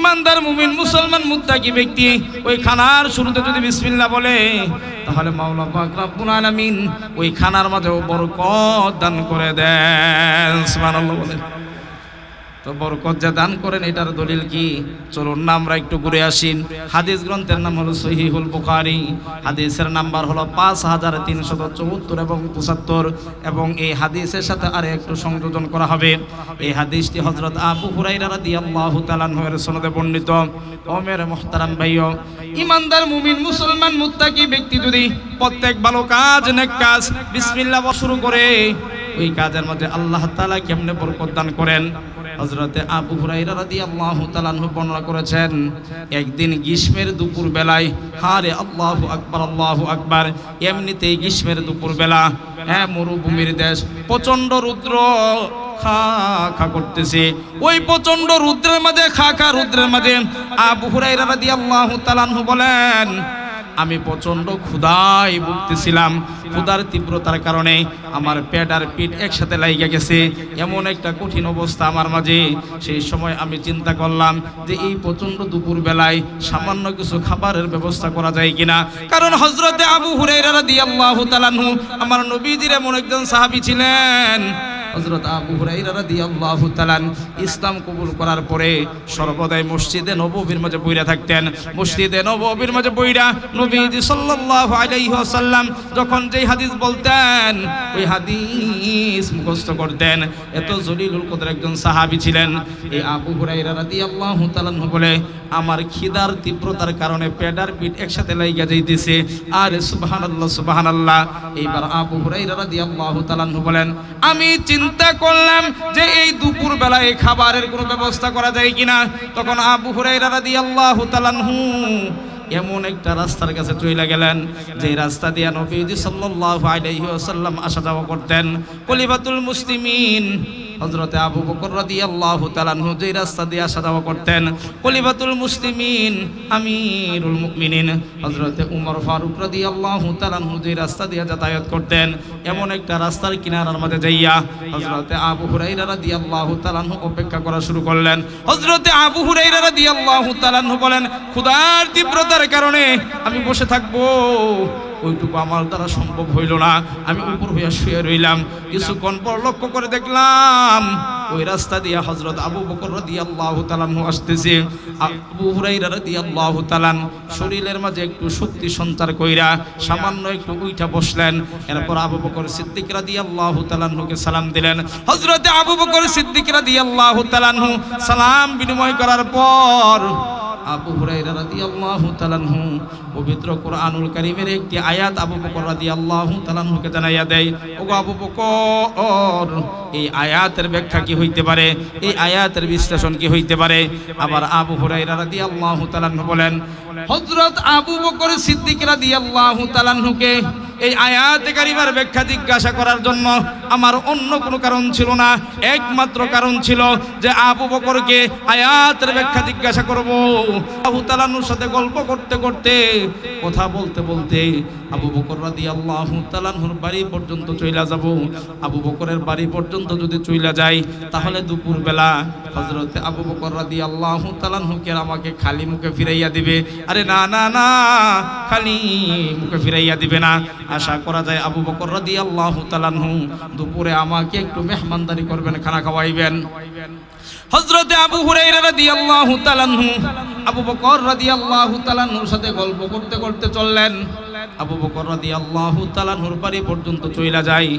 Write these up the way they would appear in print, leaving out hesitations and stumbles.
ইমানদার মুমিন মুসলমান মুত্তাকি ব্যক্তি ওই খানার শুরুতে যদি বিসমিল্লাহ বলে তাহলে মাওলা পাক রব্বুল আলামিন ওই খানার মাঝে বরকত দান করে দেন। সুবহানাল্লাহ বলেন। তো বরকত যে দান করেন এটার দলিল কি? চলুন না আমরা একটু ঘুরে আসি। হাদিস গ্রন্থের নাম হলো সহিহুল বুখারী, হাদিসের নাম্বার হলো 5374 এবং 75, এবং এই হাদিসের সাথে আরে একটু সংযোজন করা হবে। এই হাদিসটি হযরত আবু হুরায়রা রাদিয়াল্লাহু তাআলা আনহুর সনদে বর্ণিত। ও মেরে মুহতারাম ভাইও, ইমানদার মুমিন মুসলমান মুত্তাকি ব্যক্তি যদি প্রত্যেক ভালো কাজ নেক কাজ বিসমিল্লাহ শুরু করে, ওই কাজের মধ্যে আল্লাহ তাআলা কেমনে বরকত দান করেন। হযরতে আবু হুরায়রা রাদিয়াল্লাহু তাআলা আনহু বর্ণনা করেছেন, একদিন গ্রীষ্মের দুপুর বেলায়, হারে আল্লাহু আকবার, এমনিতেই গ্রীষ্মের দুপুর বেলা, হ্যাঁ মরুভূমির দেশ, প্রচন্ড রৌদ্র খা খা করতেছে। ওই প্রচন্ড রৌদ্রের মাঝে রৌদ্রের মাঝে আবু হুরায়রা রাদিয়াল্লাহু তাআলা আনহু বলেন, আমি প্রচন্ড ক্ষুধায় ভুগতেছিলাম। ক্ষুধার তীব্রতার কারণে আমার পেট আর পিঠ একসাথে লাইগা গেছে, এমন একটা কঠিন অবস্থা আমার মাঝে। সেই সময় আমি চিন্তা করলাম যে এই প্রচন্ড দুপুর বেলায় সামান্য কিছু খাবারের ব্যবস্থা করা যায় কিনা। কারণ হযরতে আবু হুরায়রা রাদিয়াল্লাহু তাআলা আনহু আমার নবীজির এমন একজন সাহাবী ছিলেন। হযরত আবু হুরায়রা রাদিয়াল্লাহু তাআলা ইসলাম কবুল করার পরে সর্বদাই মসজিদে নববীর মাঝে বইরা থাকতেন। মসজিদে নববীর মাঝে বইরা নবীজি সাল্লাল্লাহু আলাইহি ওয়াসাল্লাম যখন যেই হাদিস বলতেন ওই হাদিস মুখস্থ করতেন। এত জলিলুল কদর একজন সাহাবী ছিলেন। এই আবু হুরায়রা রাদিয়াল্লাহু তাআলা বলে, আমার খিদার তীব্রতার কারণে পেট আর পিঠ একসাথে লাইগা যাইতেছে। আর সুবহানাল্লাহ সুবহানাল্লাহ। এইবার আবু হুরায়রা রাদিয়াল্লাহু তাআলা বলেন, আমি চিন্তা করলাম যে এই দুপুর বেলায় খাবারের কোনো ব্যবস্থা করা যায় কিনা। তখন আবু হুরায়রা রাদিয়াল্লাহু তাআলা এমন একটা রাস্তার কাছে চলে গেলেন যে রাস্তা দিয়ে নবীজি সাল্লাল্লাহু আলাইহি ওয়াসাল্লাম আসা যাওয়া করতেন। খলিফাতুল মুসলিমিন হযরতে আবু বকর রাদিয়াল্লাহু তাআলা আনহু যে রাস্তা দিয়ে আসা যাওয়া করতেন, খলিফাতুল মুসলিমিন আমিরুল মুমিনিন হযরতে উমর ফারুক রাদিয়াল্লাহু তাআলা আনহু যে রাস্তা দিয়ে যাতায়াত করতেন, এমন একটা রাস্তার কিনারার মাঝে যাইয়া হযরতে আবু হুরায়রা রাদিয়াল্লাহু তাআলা আনহু অপেক্ষা করা শুরু করলেন। হযরতে আবু হুরায়রা রাদিয়াল্লাহু তাআলা আনহু বলেন, ক্ষুধার তীব্রতার কারণে আমি বসে থাকবো ওইটুকু আমার দ্বারা সম্ভব হইল না। আমি উপর হইয়া শুয়ে রইলাম। কিছুক্ষণ পর লক্ষ্য করে দেখলাম ওই রাস্তা দিয়ে হযরত আবু বকর রাদিয়াল্লাহু তাআলা আসতেছে। আবু হুরায়রা রাদিয়াল্লাহু তাআলা শরীরের মাঝে একটু শক্তি সঞ্চার কইরা সামান্য একটু উঠা বসলেন। এরপর আবু বকর সিদ্দিক রাদিয়াল্লাহু তাআলাকে সালাম দিলেন। হযরত আবু বকর সিদ্দিক রাদিয়াল্লাহু তাআলা সালাম বিনিময় করার পর আবু হুরায়রা রাদিয়াল্লাহু তাআলা পবিত্র কোরআনুল কারীমের একটি আয়াত আবু বকর রাদিয়াল্লাহু তাআলাকে জানাইয়া দেয়, ওগো আবু বকর, এই আয়াতের ব্যাখ্যা কি হইতে পারে, এই আয়াতের বিশ্লেষণ কি হইতে পারে। আবার আবু হুরায়রা রাদিয়াল্লাহু তাআলা বলেন, হযরত আবু বকর সিদ্দিক রাদিয়াল্লাহু তাআলাকে এই আয়াতে কারিমার ব্যাখ্যা জিজ্ঞাসা করার জন্য আমার অন্য কোনো কারণ ছিল না, একমাত্র কারণ ছিল যে আবু বকরকে আয়াতের ব্যাখ্যা জিজ্ঞাসা করব। আল্লাহু তাআলার সাথে গল্প করতে করতে কথা বলতে বলতে আবু বকর রাদিয়াল্লাহু তাআলার বাড়ি পর্যন্ত চইলা যাব। আবু বকরের বাড়ি পর্যন্ত যদি চইলা যাই তাহলে দুপুর বেলা হযরতে আবু বকর রাদিয়াল্লাহু তাআলাকে আমাকে খালি মুখে ফিরাইয়া দিবে। আরে না না না, খালি মুখে ফিরাইয়া দিবে না। আশা করা যায় আবু বকর রাদিয়াল্লাহু তাআলা দুপুরে আমাকে একটু মেহমানদারি করবেন, খানা খাওয়াইবেন। হযরতে আবু হুরায়রা রাদিয়াল্লাহু তাআলা আবু বকর রাদিয়াল্লাহু তাআলার সাথে গল্প করতে করতে চললেন। আবু বকর রাদিয়াল্লাহু তাআলার বাড়ি পর্যন্ত চইলা যায়।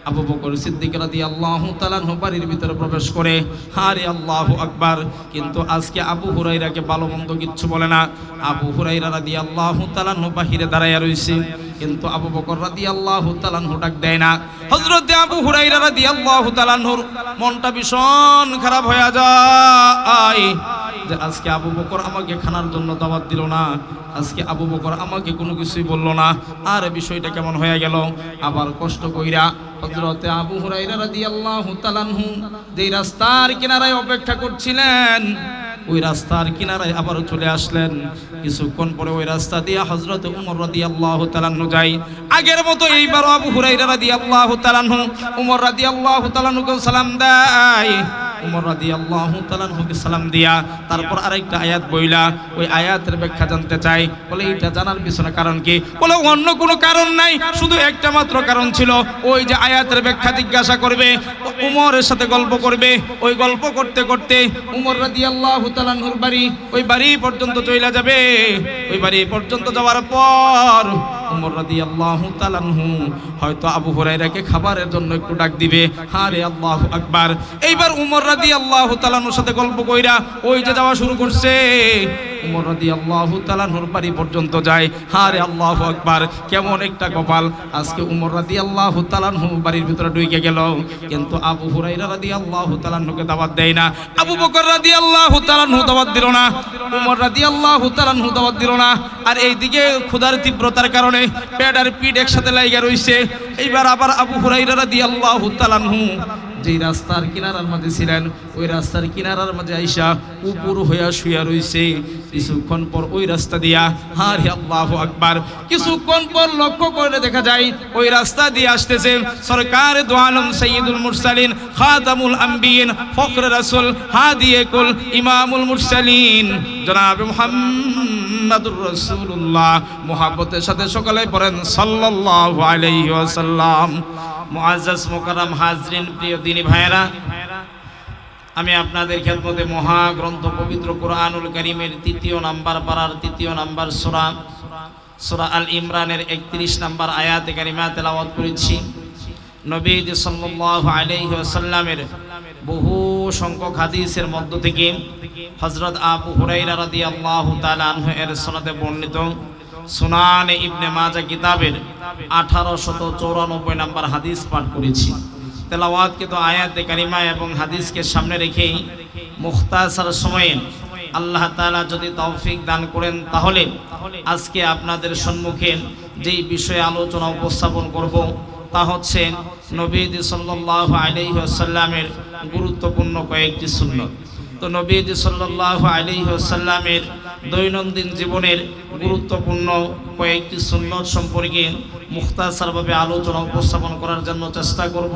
আবু বকর সিদ্দিক রাদিয়াল্লাহু তাআলার বাড়ির ভিতরে প্রবেশ করে, আরে আল্লাহু আকবার। কিন্তু আজকে আবু হুরায়রাকে ভালো মন্দ কিচ্ছু বলে না। আবু হুরায়রা রাদিয়াল্লাহু তাআলা বাহিরে দাঁড়াইয়া রইছে, কিন্তু আবু বকর রাদিয়াল্লাহু তাআলা ডাক দেয় না। হযরতে আবু হুরায়রা রাদিয়াল্লাহু তাআলার মনটা ভীষণ খারাপ হয়ে যায় যে আজকে আবু বকর আমাকে খানার জন্য দাওয়াত দিল না, আজকে আবু বকর আমাকে কোনো কিছুই বললো না। আর বিষয়টা কেমন হয়ে গেল। আবার কষ্ট কইরা হযরতে আবু হুরায়রা রাদিয়াল্লাহু তাআলা যে রাস্তার কিনারায় অপেক্ষা করছিলেন, ওই রাস্তার কিনারায় আবার চলে আসলেন। কিছুক্ষণ পরে ওই রাস্তা দিয়ে হযরতে উমর রাদিয়াল্লাহু তাআলা যায়। আগের মতো এইবার আবু হুরায়রা রাদিয়াল্লাহু তাআলা উমর রাদিয়াল্লাহু তাআলাকে সালাম দেয়। উমর রাদিয়াল্লাহু তাআলা আনহুকে সালাম দিয়া তারপর আরেকটা আয়াত বইলা ওই আয়াতের ব্যাখ্যা জানতে চাই। বলে এটা জানার পিছনে কারণ কি? বলে অন্য কোনো কারণ নাই, শুধু একটা মাত্র কারণ ছিল। ওই যে আয়াতের ব্যাখ্যা জিজ্ঞাসা করবে, উমরের সাথে গল্প করবে, ওই গল্প করতে করতে উমর রাদিয়াল্লাহু তাআলা আনহুর বাড়ি, ওই বাড়ি পর্যন্ত চলে যাবে। ওই বাড়ি পর্যন্ত যাওয়ার পর উমর রাদিয়াল্লাহু তাআলা আনহু হয়তো আবু হুরায়রাকে খাবারের জন্য একটু ডাক দিবে। আরে আল্লাহু আকবার। এইবার উমর রাদিয়াল্লাহু তাআলা আনহুর সাথে গল্প কইরা ওই যে যাওয়া শুরু করছে। উমর রাদিয়াল্লাহু তাআলা আনহুর বাড়ি পর্যন্ত যায়। আরে আল্লাহু আকবার, কেমন একটা কপাল! আজকে উমর রাদিয়াল্লাহু তাআলা আনহু বাড়ির ভিতরে ঢুকে গেল, কিন্তু আবু হুরায়রা রাদিয়াল্লাহু তাআলা আনহুকে দাওয়াত দেয় না। আবু বকর রাদিয়াল্লাহু তাআলা আনহু দাওয়াত দিল না, উমর রাদিয়াল্লাহু তাআলা আনহু দাওয়াত দিল না। আর এইদিকে ক্ষুধার তীব্রতার কারণে পেট আর পিঠ একসাথে লাগা রইছে। এইবার আবার আবু হুরায়রা রাদিয়াল্লাহু তাআলা আনহু যেই রাস্তার কিনারার মাঝে ছিলেন, ওই রাস্তার কিনারার মাঝে আইসা উপর হইয়া শুয়া রইছে। কিছুক্ষণ পর ওই রাস্তা দিয়া, আরে আল্লাহু আকবার, কিছুক্ষণ পর লক্ষ্য করে দেখা যায় ওই রাস্তা দিয়ে আসতেছে সরকার দু আলম সাইয়্যিদুল মুরসালিন খাতামুল আম্বিয়িন ফখরে রাসূল হাদিয়ে কুল ইমামুল মুরসালিন জনাব মুহাম্মাদুর রাসূলুল্লাহ। মুহাব্বতের সাথে সকলে পড়েন সাল্লাল্লাহু আলাইহি ওয়াসাল্লাম। মুআজ্জাজ মুকাররম হাজরিন, প্রিয় দিনী ভাইয়েরা, আমি আপনাদের খেদমতে মহাগ্রন্থ পবিত্র কোরআনুল কারীমের ৩য় নাম্বার পারার ৩য় নাম্বার সূরা আল ইমরানের ৩১ নাম্বার আয়াতে কারিমা তেলাওয়াত করেছি। নবীজি সাল্লাল্লাহু আলাইহি ওয়াসাল্লামের বহু সংখ্যক হাদিসের মধ্য থেকে হযরত আবু হুরায়রা রাদিয়াল্লাহু তাআলা আনহু এর সনদে বর্ণিত সুনানে ইবনে মাজাহ কিতাবের 1894 নাম্বার হাদিস পাঠ করেছি। তেলাওয়াতকৃত আয়াতে কারিমা এবং হাদিসকে সামনে রেখেই মুখতাসার সময়ে আল্লাহ তাআলা যদি তৌফিক দান করেন, তাহলে আজকে আপনাদের সম্মুখে যেই বিষয়ে আলোচনা উপস্থাপন করব তা হচ্ছে নবীজি সাল্লাল্লাহু আলাইহি ওয়াসাল্লামের গুরুত্বপূর্ণ কয়েকটি সুন্নাত। তো নবীজি সাল্লাল্লাহু আলাইহি ওয়াসাল্লামের দৈনন্দিন জীবনের গুরুত্বপূর্ণ কয়েকটি সুন্নাত সম্পর্কে মুখতাসারভাবে আলোচনা উপস্থাপন করার জন্য চেষ্টা করব।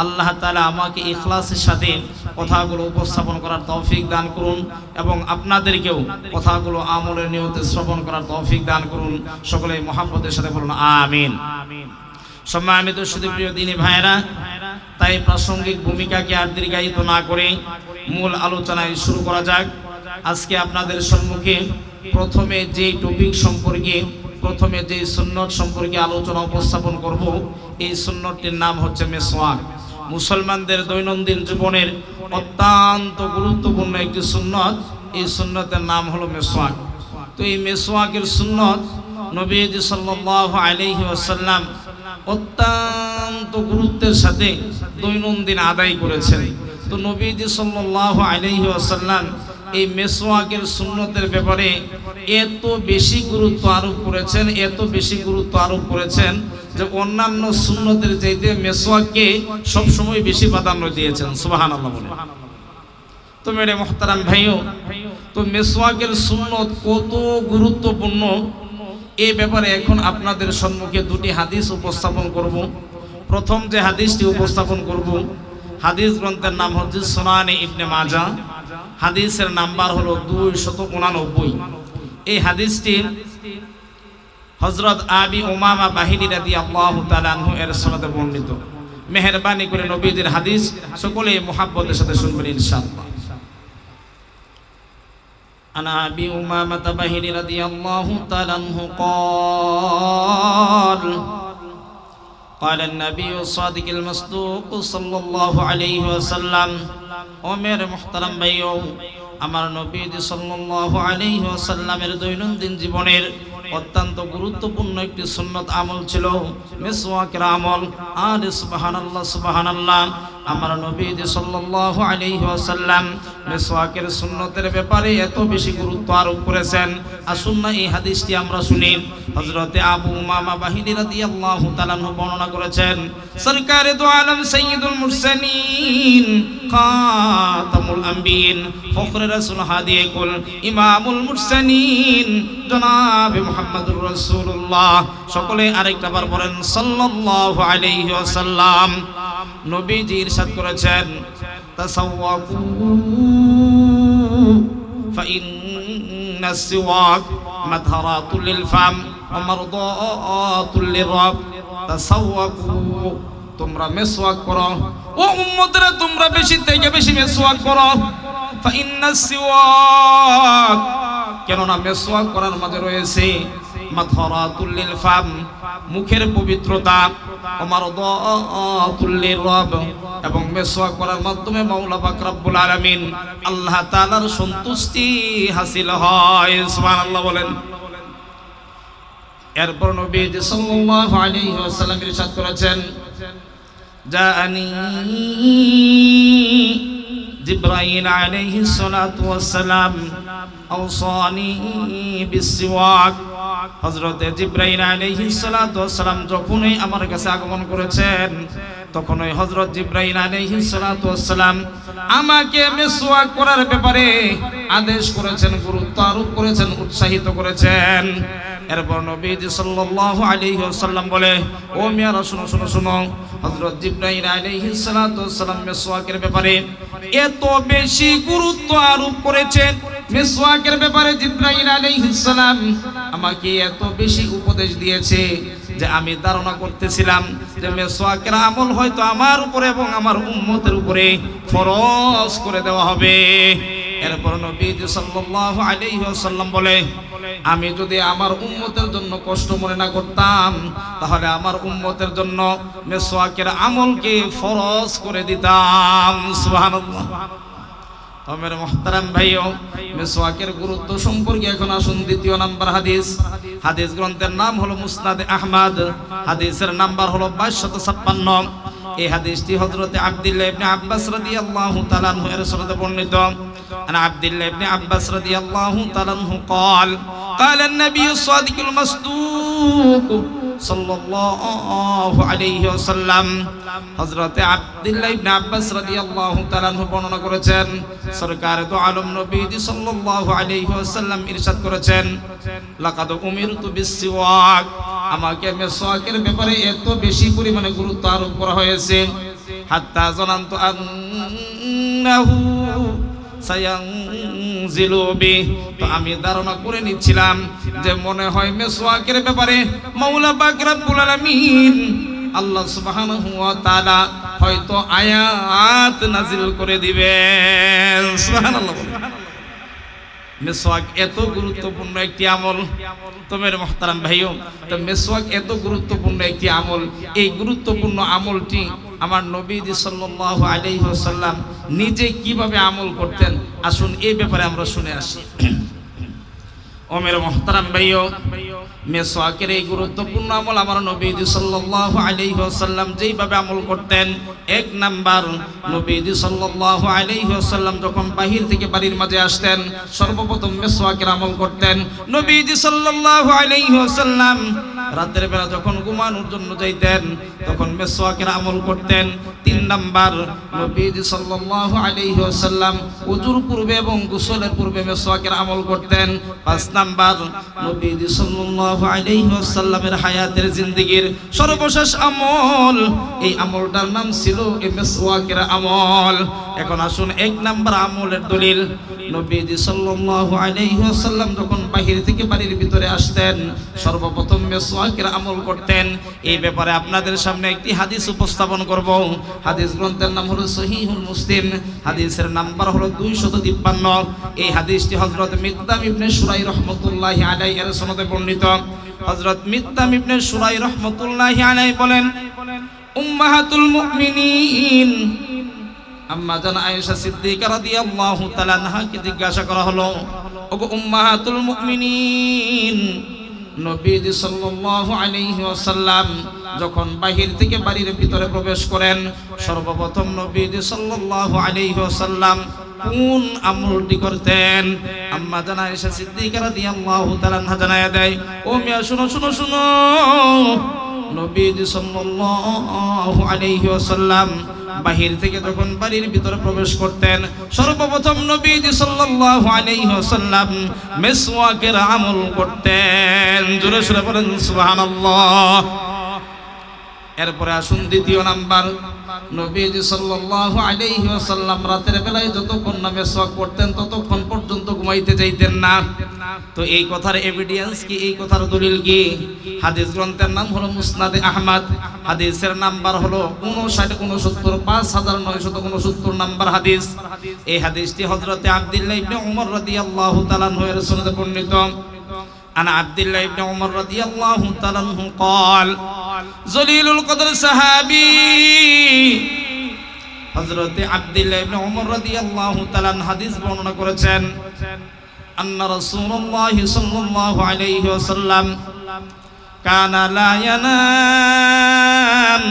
আল্লাহ তাআলা আমাকে ইখলাসের সাথে কথাগুলো উপস্থাপন করার তৌফিক দান করুন এবং আপনাদেরকেও কথাগুলো আমলের নিয়তে শ্রবণ করার তৌফিক দান করুন। সকলে মুহাব্বতের সাথে বলুন আমিন। সম্মানিত সুধীপ্রিয় দিনী ভাইয়েরা, তাই প্রাসঙ্গিক ভূমিকাকে আর দীর্ঘায়িত না করে মূল আলোচনায় শুরু করা যাক। আজকে আপনাদের সম্মুখে প্রথমে যেই টপিক সম্পর্কে, প্রথমে যেই সুন্নত সম্পর্কে আলোচনা উপস্থাপন করব, এই সুন্নতটির নাম হচ্ছে মিসওয়াক। মুসলমানদের দৈনন্দিন জীবনের অত্যন্ত গুরুত্বপূর্ণ একটি সুন্নত। এই সুন্নতের নাম হলো মিসওয়াক। তো এই মিসওয়াকের সুন্নত নবীজি সাল্লাল্লাহু আলাইহি ওয়াসাল্লাম অত্যন্ত গুরুত্বের সাথে দৈনন্দিন আদায় করেছেন। তো নবীজি সাল্লাল্লাহু আলাইহি ওয়াসাল্লাম এই মিসওয়াকের সুন্নতের ব্যাপারে এত বেশি গুরুত্ব আরোপ করেছেন, এত বেশি গুরুত্ব আরোপ করেছেন যে অন্যান্য সুন্নতের চাইতে মিসওয়াককে সবসময় বেশি প্রাধান্য দিয়েছেন। সুবহানাল্লাহ বলে। তো মেরে মুহতারাম ভাইও, তো মিসওয়াকের সুন্নত কত গুরুত্বপূর্ণ এই ব্যাপারে এখন আপনাদের সম্মুখে দুটি হাদিস উপস্থাপন করব। প্রথম যে হাদিসটি উপস্থাপন করব, হাদিস গ্রন্থের নাম হচ্ছে সুনানে ইবনে মাজাহ, হাদিসের নাম্বার হলো 289। এই হাদিসটি হযরত আবি উমামা বাহিলী রাদিয়াল্লাহু তাআলা আনহু এর সনদে বর্ণিত। মেহেরবানি করে নবীজির হাদিস সকলে মুহাব্বতের সাথে শুনবেন ইনশাআল্লাহ। عن أبي أمامة الباهلي رضي الله تعالى عنه قال قال النبي الصادق المصدوق صلى الله عليه وسلم ওমের মুহতারাম ভাইও, আমার নবীজি সাল্লাল্লাহু আলাইহি ওয়াসাল্লামের দৈনন্দিন জীবনের অত্যন্ত গুরুত্বপূর্ণ একটি সুন্নত আমল ছিল মিসওয়াকের আমল। আর সুবহানাল্লাহ সুবহানাল্লাহ, আমার নবীজি সাল্লাল্লাহু আলাইহি ওয়াসাল্লাম মিসওয়াকের সুন্নতের ব্যাপারে এত বেশি গুরুত্ব আরোপ করেছেন। আসুন না এই হাদিসটি আমরা শুনি। হযরতে আবু উমামা বাহিলী রাদিয়াল্লাহু তাআলা আনহু বর্ণনা করেছেন, সরকারে দু আলম সাইয়্যিদুল মুরসালিন খাতামুল আম্বিয়িন ফখরে রাসূল হাদিয়ে কুল ইমামুল মুরসালিন জনাব মুহাম্মাদুর রাসূলুল্লাহ। সকলে আরেকটা বার পড়েন সাল্লাল্লাহু আলাইহি ওয়াসাল্লাম। নবীজি ইরশাদ করেছেন, তাসাওয়াকু ফাইন্নাস সিওয়াক মাদহারাতুল লিল ফাম ওয়া মারদাতুল লিররাব। তাসাওয়াকু, তোমরা মিসওয়াক করো। ও উম্মতরা, তোমরা বেশি থেকে বেশি মিসওয়াক করো। ফাইন্নাস সিওয়াক, কেননা মিসওয়াক করার মাঝে রয়েছে মাদহারাতুল লিল ফাম, মুখের পবিত্রতা, ওয়া মারদাতুল লিররাব, এবং মিসওয়াক করার মাধ্যমে মাওলা পাক রব্বুল আলামিন আল্লাহ তাআলার সন্তুষ্টি হাসিল হয়। সুবহানাল্লাহ বলেন। এরপর নবীজি সাল্লাল্লাহু আলাইহি ওয়াসাল্লাম ইরশাদ করেছেন, জাআনি জিবরাইল আলাইহিস সালাতু ওয়াসসালাম আওসানি বিসওয়াক। হযরত জিবরাইল আলাইহিস সালাতু ওয়াসসালাম যখনই আমার কাছে আগমন করেছেন, তখনই হযরত জিবরাইল আলাইহিস সালাতু ওয়াসসালাম আমাকে মিসওয়াক করার ব্যাপারে আদেশ করেছেন, গুরুত্ব আরোপ করেছেন, উৎসাহিত করেছেন। এরপর নবীজি সাল্লাল্লাহু আলাইহি ওয়াসাল্লাম বলে, ও মিয়ারা শুনো শুনো শুনো, হযরত জিবরাইল আলাইহিস সালাতু ওয়াসসালাম মিসওয়াকের ব্যাপারে এত বেশি গুরুত্ব আরোপ করেছেন, মিসওয়াকের ব্যাপারে জিবরাইল আলাইহিস সালাম আমাকে এত বেশি উপদেশ দিয়েছে যে আমি ধারণা করতেছিলাম যে মিসওয়াকের আমল হয়তো আমার উপরে এবং আমার উম্মতের উপরে ফরজ করে দেওয়া হবে। এরপর নবীজি সাল্লাল্লাহু আলাইহি ওয়াসাল্লাম বলে, আমি যদি আমার উম্মতের জন্য কষ্ট মনে না করতাম, তাহলে আমার উম্মতের জন্য মিসওয়াকের আমলকে ফরজ করে দিতাম। সুবহানাল্লাহ। আমার মুহতারাম ভাইও, মিসওয়াকের গুরুত্ব সম্পর্কে এখন আসুন দ্বিতীয় নাম্বার হাদিস। হাদিস গ্রন্থের নাম হলো মুসনাদে আহমদ, হাদিসের নাম্বার হলো 2256। এই হাদিসটি হযরত আব্দুল্লাহ ইবনে আব্বাস রাদিয়াল্লাহু তাআলা আনহু এর সনদে বর্ণিত। আনা আব্দুল্লাহ ইবনে আব্বাস রাদিয়াল্লাহু তাআলা আনহু قال قال النبي الصادق المصدوق সাল্লাল্লাহু আলাইহি ওয়াসাল্লাম। হযরত আব্দুল্লাহ ইবনে আব্বাস রাদিয়াল্লাহু তাআলা আনহু বর্ণনা করেছেন, সরকার দু আলম নবীজি সাল্লাল্লাহু আলাইহি ওয়াসাল্লাম ইরশাদ করেছেন, লাকাদ উমিরতু বিসওয়াক, আমাকে মিসওয়াকের ব্যাপারে এত বেশি পরিমাণে গুরুত্ব আরোপ করা হয়েছে, হাত্তা জানান্তু আন্নাহু সায়ানজিলু বি, তো আমি ধারণা করে নিচ্ছিলাম যে মনে হয় মিসওয়াকের ব্যাপারে মাওলা পাক রব্বুল আলামিন আল্লাহ সুবহানাহু ওয়া তাআলা হয়তো আয়াত নাজিল করে দিবেন। সুবহানাল্লাহ। মিসওয়াক এত গুরুত্বপূর্ণ একটি আমল। তোমার মুহতারাম ভাইও, তো মিসওয়াক এত গুরুত্বপূর্ণ একটি আমল, এই গুরুত্বপূর্ণ আমলটি আমার নবীজি সাল্লাল্লাহু আলাইহি ওয়াসাল্লাম নিজে কিভাবে আমল করতেন, আসুন এই ব্যাপারে আমরা শুনে আসি। ওমের মুহতারাম ভাইও, মিসওয়াকের এই গুরুত্বপূর্ণ আমল আমার নবীজি সাল্লাল্লাহু আলাইহি ওয়াসাল্লাম যেইভাবে আমল করতেন, এক নাম্বার, নবীজি সাল্লাল্লাহু আলাইহি ওয়াসাল্লাম যখন বাহির থেকে বাড়ির মাঝে আসতেন, সর্বপ্রথম মিসওয়াকের আমল করতেন। নবীজি সাল্লাল্লাহু আলাইহি ওয়াসাল্লাম রাতের বেলা যখন ঘুমানোর জন্য যাইতেন, তখন মিসওয়াকের আমল করতেন। তিন নাম্বার, নবীজি সাল্লাল্লাহু আলাইহি ওয়াসাল্লাম ওযুর পূর্বে এবং গোসলের পূর্বে মিসওয়াকের আমল করতেন। পাঁচ নাম্বার, নবীজি সাল্লাল্লাহু আলাইহি ওয়াসাল্লামের হায়াতের জিন্দেগীর সর্বশেষ আমল, এই আমলটার নাম ছিল এই মিসওয়াকের আমল। এখন আসুন এক নাম্বার আমলের দলিল। নবীজি সাল্লাল্লাহু আলাইহি ওয়াসাল্লাম যখন বাহির থেকে বাড়ির ভিতরে আসতেন, সর্বপ্রথম মিসওয়াকের আমল করতেন। এই ব্যাপারে আপনাদের সামনে একটি হাদিস উপস্থাপন করব। হাদিস গ্রন্থের নাম হলো সহিহুল মুসলিম, হাদিসের নাম্বার হলো 253। এই হাদিসটি হযরত মিকদাম ইবনে সুরাই রাহমাতুল্লাহি আলাইহি এর সনদে বর্ণিত। হযরত মিকদাম ইবনে সুরাই রাহমাতুল্লাহি আলাইহি বলেন, উম্মাহাতুল মুমিনিন আম্মা জান আয়েশা সিদ্দিকা রাদিয়াল্লাহু তাআলা আনহাকে জিজ্ঞাসা করা হলো, ওগো উম্মাহাতুল মুমিনিন, নবীজি সাল্লাল্লাহু আলাইহি ওয়াসাল্লাম যখন বাহির থেকে বাড়ির ভিতরে প্রবেশ করেন, সর্বপ্রথম নবীজি সাল্লাল্লাহু আলাইহি ওয়াসাল্লাম কোন আমলটি করতেন? আম্মা জান আয়েশা সিদ্দিকা রাদিয়াল্লাহু তাআলা আনহা জানায়া দেয়, ও মিয়া শুনো শুনো শুনো, নবীজি সাল্লাল্লাহু আলাইহি ওয়াসাল্লাম বাহির থেকে যখন বাড়ির ভিতরে প্রবেশ করতেন, সর্বপ্রথম নবীজি সাল্লাল্লাহু আলাইহি ওয়াসাল্লাম মিসওয়াকের আমল করতেন। জোরে সুরে বলেন সুবহানাল্লাহ। এরপরে আসুন দ্বিতীয় নাম্বার। নবীজি সাল্লাল্লাহু আলাইহি ওয়াসাল্লাম রাতের বেলায় যতক্ষণ না মিসওয়াক করতেন ততক্ষণ পর্যন্ত ঘুমাইতে যাইতেন না। তো এই কথার এভিডেন্স কি, এই কথার দলিল কি? হাদিস গ্রন্থের নাম হলো মুসনাদে আহমদ, হাদিসের নাম্বার হলো 5969 নাম্বার হাদিস। এই হাদিসটি হযরতে আব্দুল্লাহ ইবনে উমর রাদিয়াল্লাহু তাআলা আনহু এর সনদে বর্ণিত। আন আব্দুল্লাহ ইবনে উমর রাদিয়াল্লাহু তাআলা আনহু قال জলিলুল কদর সাহাবী হযরতে আব্দুল্লাহ ইবনে উমর রাদিয়াল্লাহু তাআলা হাদিস বর্ণনা করেছেন, আন্না রাসূলুল্লাহ সাল্লাল্লাহু আলাইহি ওয়াসাল্লাম কানা লা ইয়ানাম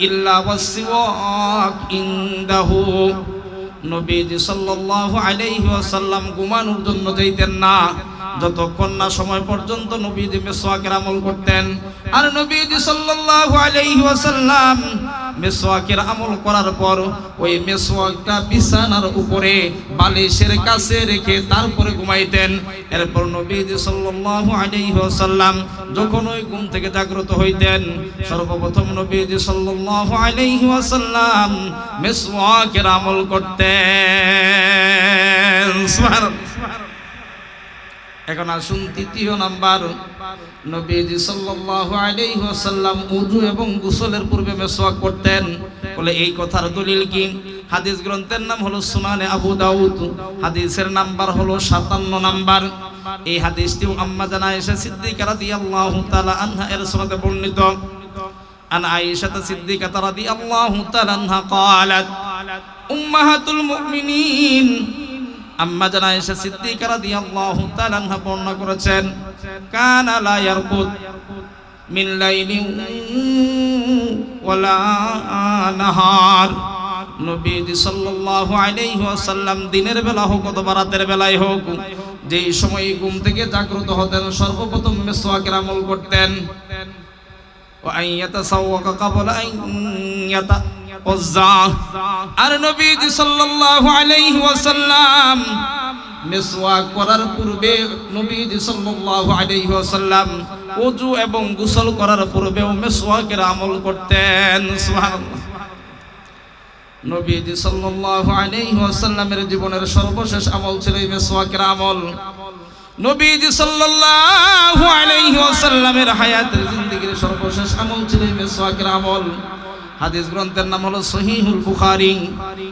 ইল্লা ওয়াসওয়াক ইনদাহু। নবীজি সাল্লাল্লাহু আলাইহি ওয়াসাল্লাম ঘুমানোর জন্য যাইতেন না যতক্ষণ না সময় পর্যন্ত নবীজি মিসওয়াকের আমল করতেন। আর নবীজি সাল্লাল্লাহু আলাইহি ওয়াসাল্লাম মিসওয়াকের আমল করার পর ওই মিসওয়াকটা বিছানার উপরে বালিশের কাছে রেখে তারপরে ঘুমাইতেন। এরপর নবীজি সাল্লাল্লাহু আলাইহি ওয়াসাল্লাম যখন ওই ঘুম থেকে জাগ্রত হইতেন সর্বপ্রথম নবীজি সাল্লাল্লাহু আলাইহি ওয়াসাল্লাম মিসওয়াকের আমল করতেন। সুবহানাল্লাহ। এখন আসুন তৃতীয় নাম্বার, নবীজি সাল্লাল্লাহু আলাইহি ওয়াসাল্লাম ওযু এবং গোসলের পূর্বে মিসওয়াক করতেন। বলে এই কথার দলিল কি? হাদিস গ্রন্থের নাম হলো সুনানে আবু দাউদ, হাদিসের নাম্বার হলো 57 নাম্বার। এই হাদিসটিও আম্মা জানা আয়েশা সিদ্দিকা রাদিয়াল্লাহু তাআলা আনহা এর সনদে বর্ণিত। আন আয়েশা সিদ্দিকা রাদিয়াল্লাহু তাআলা আনহা قالت উম্মাহাতুল মুমিনিন, আম্মা জানা আয়েশা সিদ্দিকা রাদিয়াল্লাহু তাআলা আনহা বর্ণনা করেছেন, কানা লা ইয়ারকুদ মিন লাইলিন ওয়ালা নাহার। নবীজি সাল্লাল্লাহু আলাইহি ওয়াসাল্লাম দিনের বেলা হোক অথবা রাতের বেলায় হোক যেই সময় ঘুম থেকে জাগ্রত হতেন সর্বপ্রথম মিসওয়াকের আমল করতেন। ওয়া আইয়াতাসাওয়াকা ক্বাবলা আইয়াতা আর নবীজি সাল্লাল্লাহু আলাইহি ওয়াসাল্লাম মিসওয়াক করার পূর্বে নবীজি সাল্লাল্লাহু আলাইহি ওয়াসাল্লাম ওযু এবং গোসল করার পূর্বেও মিসওয়াকের আমল করতেন। সুবহানাল্লাহ। নবীজি সাল্লাল্লাহু আলাইহি ওয়াসাল্লামের জীবনের সর্বশেষ আমল ছিল এই মিসওয়াকের আমল। নবীজি সাল্লাল্লাহু আলাইহি ওয়াসাল্লামের হায়াতের জিন্দেগীর সর্বশেষ আমল ছিল এই মিসওয়াকের আমল। হাদিস গ্রন্থের নাম হলো সহিহুল বুখারী,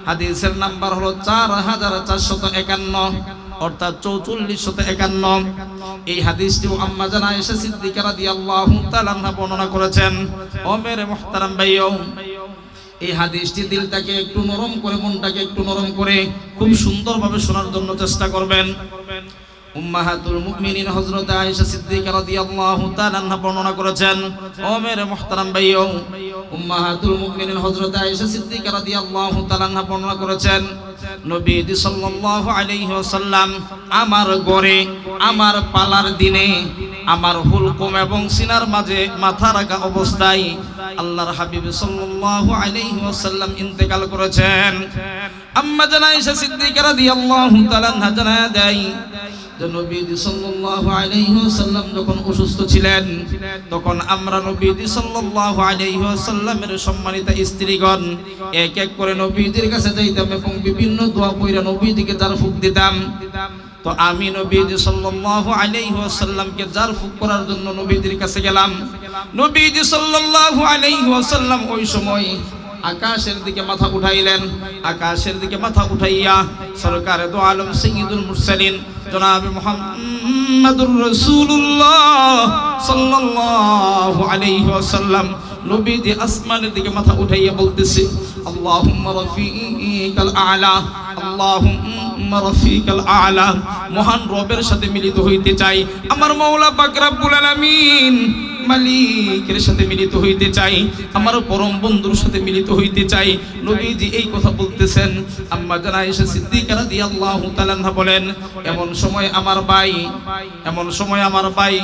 হাদিসের নাম্বার হলো 4451 অর্থাৎ 4451। এই হাদিসটিও আম্মা জানা আয়েশা সিদ্দিকা রাদিয়াল্লাহু তাআলা আনহা বর্ণনা করেছেন। ও মেরে মুহতারাম ভাইও, এই হাদিসটি দিলটাকে একটু নরম করে, মনটাকে একটু নরম করে খুব সুন্দরভাবে শোনার জন্য চেষ্টা করবেন। উম্মাহাতুল মুমিনিন হযরত আয়েশা সিদ্দিকা রাদিয়াল্লাহু তাআলা আনহা বর্ণনা করেছেন। ও মেরে মুহতারাম ভাইও, উম্মাহাতুল মুমিনিন হযরত আয়েশা সিদ্দিকা রাদিয়াল্লাহু তাআলা আনহা বর্ণনা করেছেন, নবীজি সাল্লাল্লাহু আলাইহি ওয়াসাল্লাম আমার ঘরে আমার পালার দিনে আমার হুলকুম এবং সিনার মাঝে মাথা রাখা অবস্থায় আল্লাহর হাবিব সাল্লাল্লাহু আলাইহি ওয়াসাল্লাম ইন্তেকাল করেছেন। আম্মা জানা আয়েশা সিদ্দিকা রাদিয়াল্লাহু তাআলা আনহা জানায়া দেয় যে নবীজি সাল্লাল্লাহু আলাইহি ওয়াসাল্লাম যখন অসুস্থ ছিলেন তখন আমরা নবীজি সাল্লাল্লাহু আলাইহি ওয়াসাল্লামের সম্মানিত স্ত্রীগণ এক এক করে নবীজির কাছে যাইতাম এবং বিভিন্ন দোয়া পড়া নবীজিকে জারফুক দিতাম। তো আমি নবীজি সাল্লাল্লাহু আলাইহি ওয়াসাল্লামকে জারফুক করার জন্য নবীজির কাছে গেলাম। নবীজি সাল্লাল্লাহু আলাইহি ওয়াসাল্লাম ওই সময় আকাশের দিকে মাথা উঠাইলেন। আকাশের দিকে মাথা উঠাইয়া সরকারে দো আলম সাইয়্যিদুল মুরসালিন জনাবে মুহাম্মাদুর রাসূলুল্লাহ সাল্লাল্লাহু আলাইহি ওয়াসাল্লাম নবীজি আসমানের দিকে মাথা উঠাইয়া বলতেছে, আল্লাহুম্মা রাফিকাল আ'লা, আল্লাহুম্মা রাফিকাল আ'লা। মহান রবের সাথে মিলিত হইতে চাই, আমার মাওলা পাক রব্বুল আলামিন মালিকের সাথে মিলিত হইতে চাই, আমার পরম বন্ধুর সাথে মিলিত হইতে চাই। নবীজি এই কথা বলতেছেন। আম্মা জানা আয়েশা সিদ্দিকা রাদিয়াল্লাহু তাআলা আনহা বলেন, এমন সময় আমার ভাই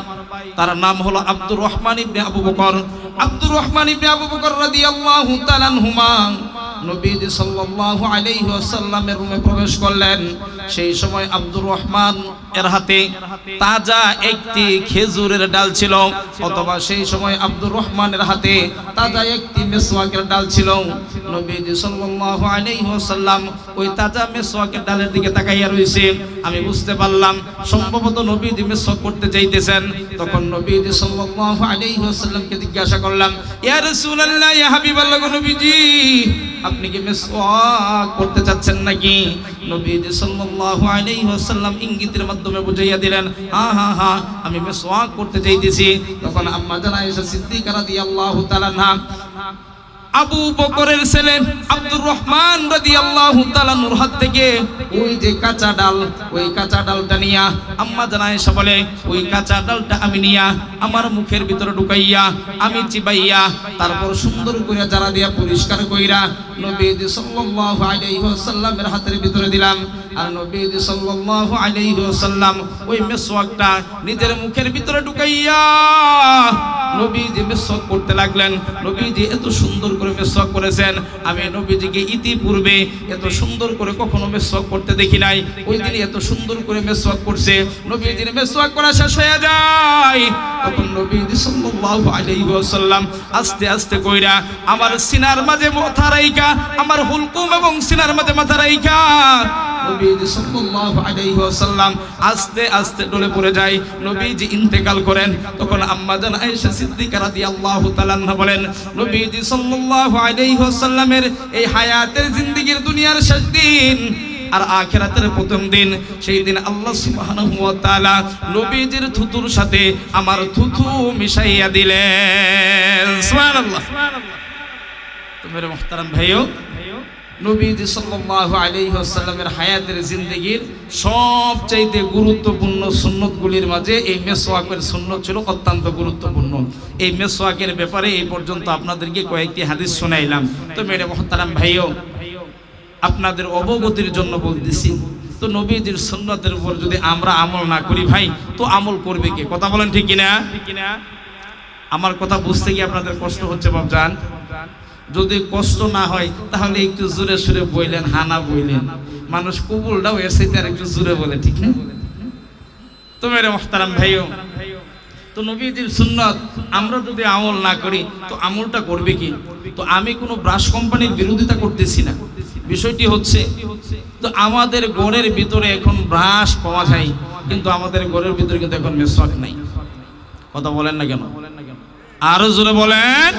তার নাম হলো আব্দুর রহমান ইবনে আবু বকর। আব্দুর রহমান ইবনে আবু বকর রাদিয়াল্লাহু তাআলা আনহুমা নবীজি সাল্লাল্লাহু আলাইহি ওয়াসাল্লামের রুমে প্রবেশ করলেন। সেই সময় আব্দুর রহমান এর হাতে তাজা একটি খেজুরের ডাল ছিল, অথবা সেই সময় আব্দুর রহমানের হাতে তাজা একটি মিসওয়াকের ডাল ছিল। নবীজি সাল্লাল্লাহু আলাইহি ওয়াসাল্লাম ওই তাজা মিসওয়াকের ডালের দিকে তাকাইয়া রইছে। আমি বুঝতে পারলাম সম্ভবত নবীজি মিসওয়াক করতে চাইতেছেন। তখন নবীজি সাল্লাল্লাহু আলাইহি ওয়াসাল্লামকে জিজ্ঞাসা করলাম, ইয়া রাসূলুল্লাহ, ইয়া হাবিবাল্লাহ, নবীজি আপনি কি মিসওয়াক করতে চাচ্ছেন নাকি? নবীজি সাল্লাল্লাহু আলাইহি ওয়াসাল্লাম ইঙ্গিতের মাধ্যমে বুঝাইয়া দিলেন, হ্যাঁ হ্যাঁ হ্যাঁ, আমি মিসওয়াক করতে চাইতেছি। তখন আম্মা জান আয়েশা সিদ্দিকা রাদিয়াল্লাহু তাআলা আনহা আবু বকরের ছেলে আব্দুর রহমান রাদিয়াল্লাহু তাআলা নূর হাত থেকে ওই যে কাঁচা ডাল, ওই কাঁচা ডালটা নিয়া আম্মা জান আয়েশা বলে, ওই কাঁচা ডালটা আমি নিয়া আমার মুখের ভিতরে ঢুকাইয়া আমি চিবাইয়া তারপর সুন্দর করে জারা দিয়া পরিষ্কার কইরা নবীজি সাল্লাল্লাহু আলাইহি ওয়াসাল্লামের হাতের ভিতরে দিলাম। আর নবীজি সাল্লাল্লাহু আলাইহি ওয়াসাল্লাম ওই মিসওয়াকটা নিজের মুখের ভিতরে ঢুকাইয়া নবীজি মিসওয়াক করতে লাগলেন। নবীজি এত সুন্দর করে মিসওয়াক করেছেন, আমি নবীজিকে ইতিপূর্বে এত সুন্দর করে কখনো মিসওয়াক করতে দেখি নাই। ওই দিন এত সুন্দর করে মিসওয়াক করছে। নবীজির মিসওয়াক করা শেষ হয়ে যায়, তখন নবীজি সাল্লাল্লাহু আলাইহি ওয়াসাল্লাম আস্তে আস্তে কইরা আমার সিনার মাঝে মাথা রাইখা, আমার হুলকুম এবং সিনার মাঝে মাথা রাইখা নবীজি সাল্লাল্লাহু আলাইহি ওয়াসাল্লাম আস্তে আস্তে ডলে পড়ে যায়। নবীজি ইন্তেকাল করেন। তখন আম্মা জান আয়েশা সিদ্দিকা রাদিয়াল্লাহু তাআলা আনহা বলেন, নবীজি সাল্লাল্লাহু আলাইহি ওয়াসাল্লামের এই হায়াতের জিন্দেগীর দুনিয়ার শেষ দিন আর আখিরাতের প্রথম দিন, সেই দিন আল্লাহ সুবহানাহু ওয়া তাআলা নবীজির থুতুর সাথে আমার থুতু মিশাইয়া দিলেন। সুবহানাল্লাহ। তো মেরে মুহতারাম ভাইও, নবীজি সাল্লাল্লাহু আলাইহি ওয়াসাল্লামের হায়াতের জিন্দেগীর সবচাইতে গুরুত্বপূর্ণ সুন্নতগুলির মাঝে এই মিসওয়াকের সুন্নত ছিল অত্যন্ত গুরুত্বপূর্ণ। এই মিসওয়াকের ব্যাপারে এই পর্যন্ত আপনাদেরকে কয়েকটি হাদিস শোনাইলাম। তো মেরে মুহতারাম ভাইও, আপনাদের অবগতির জন্য বলতেছি, তো নবীজির সুন্নতের উপর যদি আমরা আমল না করি ভাই, তো আমল করবে কে? কথা বলেন ঠিক কিনা? আমার কথা বুঝতে গিয়ে আপনাদের কষ্ট হচ্ছে বাপজান? যদি কষ্ট না হয় তাহলে একটু জোরে সুরে বইলেন, হানা বইলেন, মানুষ কবুলটাও এর সাথে আর একটু জোরে বলে, ঠিক না? তো মেরে মুহতারাম ভাইও, তো নবীজির সুন্নত আমরা যদি আমল না করি তো আমলটা করবে কি? তো আমি কোনো ব্রাশ কোম্পানির বিরোধিতা করতেছি না, বিষয়টি হচ্ছে তো আমাদের ঘরের ভিতরে এখন ব্রাশ পাওয়া যায়, কিন্তু আমাদের ঘরের ভিতরে কিন্তু এখন মিসওয়াক নাই। কথা বলেন না কেন? আরো জোরে বলেন।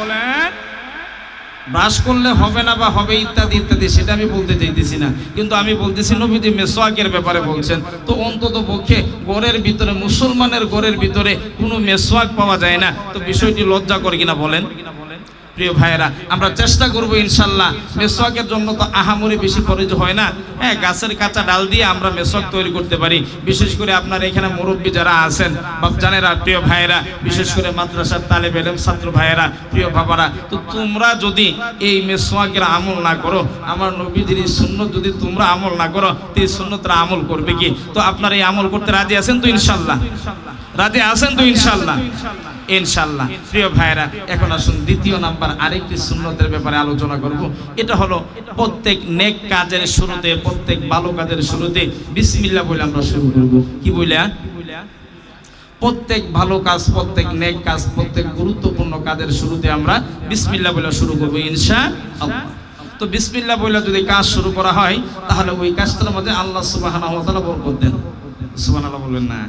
ব্রাশ করলে হবে না বা হবে ইত্যাদি ইত্যাদি, সেটা আমি বলতে চাইতেছি না, কিন্তু আমি বলতেছি নবীজি মিসওয়াকের ব্যাপারে বলছেন। তো অন্তত পক্ষে ঘরের ভিতরে, মুসলমানের ঘরের ভিতরে কোনো মিসওয়াক পাওয়া যায় না, তো বিষয়টি লজ্জা করে কিনা বলেন? প্রিয় ভাইয়েরা, আমরা চেষ্টা করবো ইনশাল্লাহ। মিসওয়াকের জন্য তো আহামরি বেশি খরচ হয় না। হ্যাঁ, গাছের কাঁচা ডাল দিয়ে আমরা মিসওয়াক তৈরি করতে পারি। বিশেষ করে আপনার এখানে মুরব্বী যারা আছেন, বাপজানেরা, প্রিয় ভাইয়েরা, বিশেষ করে মাদ্রাসার তালেব ইলম ছাত্র ভাইয়েরা, প্রিয় বাবারা, তো তোমরা যদি এই মিসওয়াকের আমল না করো, আমার নবীজির এই সুন্নত যদি তোমরা আমল না করো, তো এই সুন্নতরা আমল করবে কি? তো আপনারা এই আমল করতে রাজি আছেন তো ইনশাল্লাহ? রাজি আছেন তো ইনশাল্লাহ? ইনশাল্লাহ। প্রিয় ভাইরা, এখন আসুন দ্বিতীয় নাম্বার আরেকটি সুন্নতের ব্যাপারে আলোচনা করব। এটা হলো প্রত্যেক নেক কাজের শুরুতে, প্রত্যেক ভালো কাজের শুরুতে বিসমিল্লাহ বলে আমরা শুরু করব। কি বইলা? প্রত্যেক ভালো কাজ, প্রত্যেক নেক কাজ, প্রত্যেক গুরুত্বপূর্ণ কাজের শুরুতে আমরা বিসমিল্লাহ বলে শুরু করব ইনশাআল্লাহ। তো বিসমিল্লাহ বলে যদি কাজ শুরু করা হয়, তাহলে ওই কাজটার মধ্যে আল্লাহ সুবহানাহু ওয়া তাআলা বরকত দেন। সুবহানাল্লাহ বলবেন না?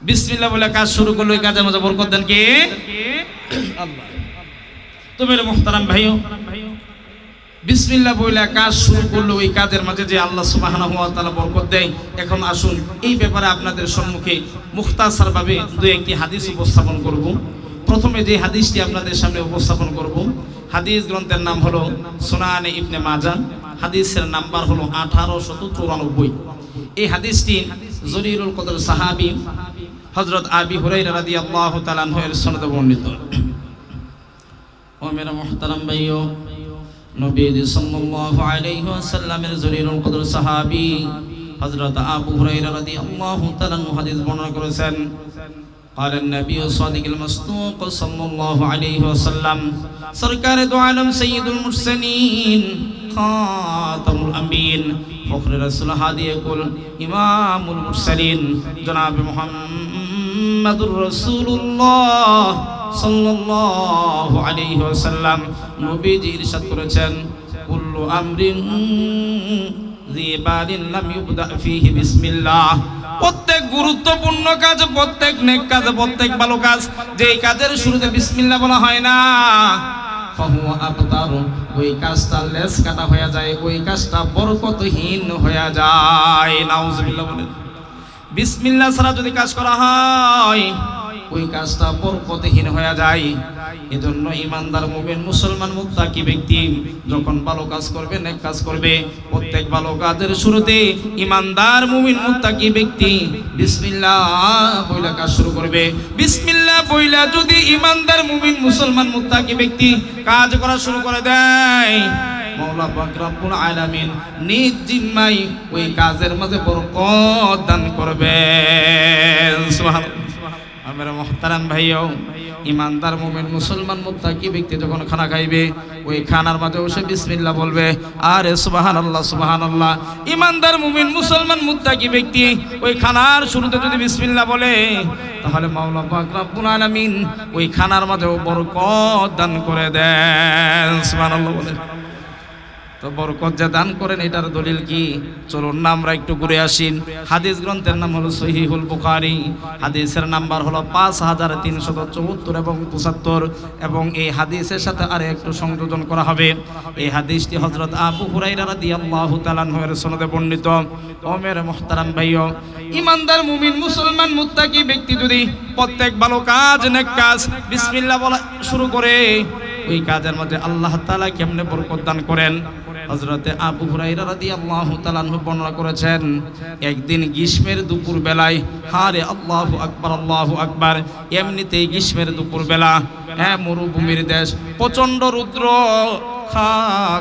বিসমিল্লাহ বলে কাজ শুরু করলে ওই কাজের মধ্যে বরকত দেন কে? আল্লাহ। তো মেরে মুহতারাম ভাইও, বিসমিল্লাহ বলে কাজ শুরু করলে ওই কাজের মাঝে যে আল্লাহ সুবহানাহু ওয়া তাআলা বরকত দেয়। এখন আসুন এই ব্যাপারে আপনাদের সম্মুখে মুখতাসারভাবে দুই একটি হাদিস উপস্থাপন করব। প্রথমে যে হাদিসটি আপনাদের সামনে উপস্থাপন করব, হাদিস গ্রন্থের নাম হলো সুনানে ইবনে মাজাহ, হাদিসের নাম্বার হলো 1894। এই হাদিসটি জরিরুল কদর সাহাবী হযরত আবি হুরায়রা রাদিয়াল্লাহু তাআলা আনহু এর সনদে বর্ণিত। ও মেরা মুহতারাম ভাইও, নবী সাল্লাল্লাহু আলাইহি ওয়াসাল্লামের জরিরুল কদর সাহাবী হযরত আবু হুরায়রা রাদিয়াল্লাহু তাআলা আনহু হাদিস বর্ণনা করেছেন। قال النبي الصادق المصدوق صلى الله عليه وسلم سركار دو عالم سيد المرسلين খাতামুল আম্বিয়িন ফখরুর রাসূল হাদিয়ে কুল ইমামুল মুরসালিন জনাব মুহাম্মাদুর রাসূলুল্লাহ সাল্লাল্লাহু আলাইহি ওয়াসাল্লাম নবীজি ইরশাদ করেছেন কুল্লু আমরিন যিবালিন লাম ইউবদা ফীহি বিসমিল্লাহ। প্রত্যেক গুরুত্বপূর্ণ কাজ, প্রত্যেক নেক কাজ, প্রত্যেক ভালো কাজ যেই কাজের শুরুতে বিসমিল্লাহ বলা হয় না ফাহুয়া আবতার, ওই কাজটা লেস কাটা হয়ে যায়, ওই কাজটা বরকতহীন হয়ে যায়। নাউজুবিল্লাহ বলেন। বিসমিল্লাহ ছাড়া যদি কাজ করা হয় ওই কাজটা বরকতহীন হয়ে যায়। এজন্য ইমানদার মুমিন মুসলমান মুত্তাকি ব্যক্তি যখন ভালো কাজ করবে, নেক কাজ করবে, প্রত্যেক ভালো কাজের শুরুতে ইমানদার মুমিন মুত্তাকি ব্যক্তি বিসমিল্লাহ বইলা কাজ শুরু করবে। বিসমিল্লাহ বইলা যদি ইমানদার মুমিন মুসলমান মুত্তাকি ব্যক্তি কাজ করা শুরু করে দেয়, মাওলা পাক রব্বুল আলামিন নিজ জিম্মায় ওই কাজের মাঝে বরকত দান করবেন। সুবহানাল্লাহ। আমার মুহতারাম ভাইও, ইমানদার মুমিন মুসলমান মুত্তাকি ব্যক্তি যখন খানা খাইবে ওই খানার মাঝে বসে বিসমিল্লাহ বলবে। আরে সুবহানাল্লাহ সুবহানাল্লাহ। ইমানদার মুমিন মুসলমান মুত্তাকি ব্যক্তি ওই খানার শুরুতে যদি বিসমিল্লাহ বলে তাহলে মাওলা পাক রব্বুল আলামিন ওই খানার মাঝে বরকত দান করে দেন। সুবহানাল্লাহ বলেন। তো বরকত যে দান করেন এটার দলিল কি? চলুন না আমরা একটু ঘুরে আসি। হাদিস গ্রন্থের নাম হলো সহিহুল বুখারী, হাদিসের নাম্বার হলো 5374 এবং 75, এবং এই হাদিসের সাথে আরে একটু সংযোজন করা হবে। এই হাদিসটি হযরত আবু হুরায়রা রাদিয়াল্লাহু তাআলা আনহুর সনদে বর্ণিত। ও মেরে মুহতারাম ভাইও, ইমানদার মুমিন মুসলমান মুত্তাকি ব্যক্তি যদি প্রত্যেক ভালো কাজ, নেক কাজ বিসমিল্লাহ বলা শুরু করে ওই কাজের মধ্যে আল্লাহ তাআলা কেমনে বরকত দান করেন। হযরতে আবু হুরায়রা রাদিয়াল্লাহু তাআলা আনহু বর্ণনা করেছেন, একদিন গ্রীষ্মের দুপুর বেলায়, হারে আল্লাহু আকবার আল্লাহু আকবার, এমনিতেই গ্রীষ্মের দুপুর বেলা, মরুভূমির দেশ, প্রচন্ড রৌদ্র খা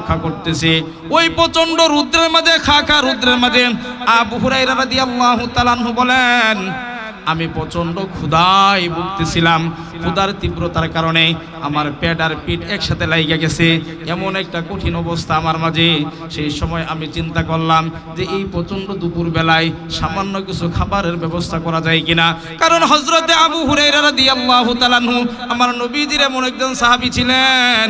খা করতেছে। ওই প্রচন্ড রৌদ্রের মাঝে, খা খা রৌদ্রের মাঝে আবু হুরায়রা রাদিয়াল্লাহু তাআলা আনহু বলেন, আমি প্রচন্ড ক্ষুধায় ভুগতেছিলাম। ক্ষুধার তীব্রতার কারণে আমার পেট আর পিঠ একসাথে লাইগা গেছে, এমন একটা কঠিন অবস্থা আমার মাঝে। সেই সময় আমি চিন্তা করলাম যে এই প্রচন্ড দুপুর বেলায় সামান্য কিছু খাবারের ব্যবস্থা করা যায় কিনা। কারণ হযরতে আবু হুরায়রা রাদিয়াল্লাহু তাআলা আনহু আমার নবীজির এমন একজন সাহাবী ছিলেন।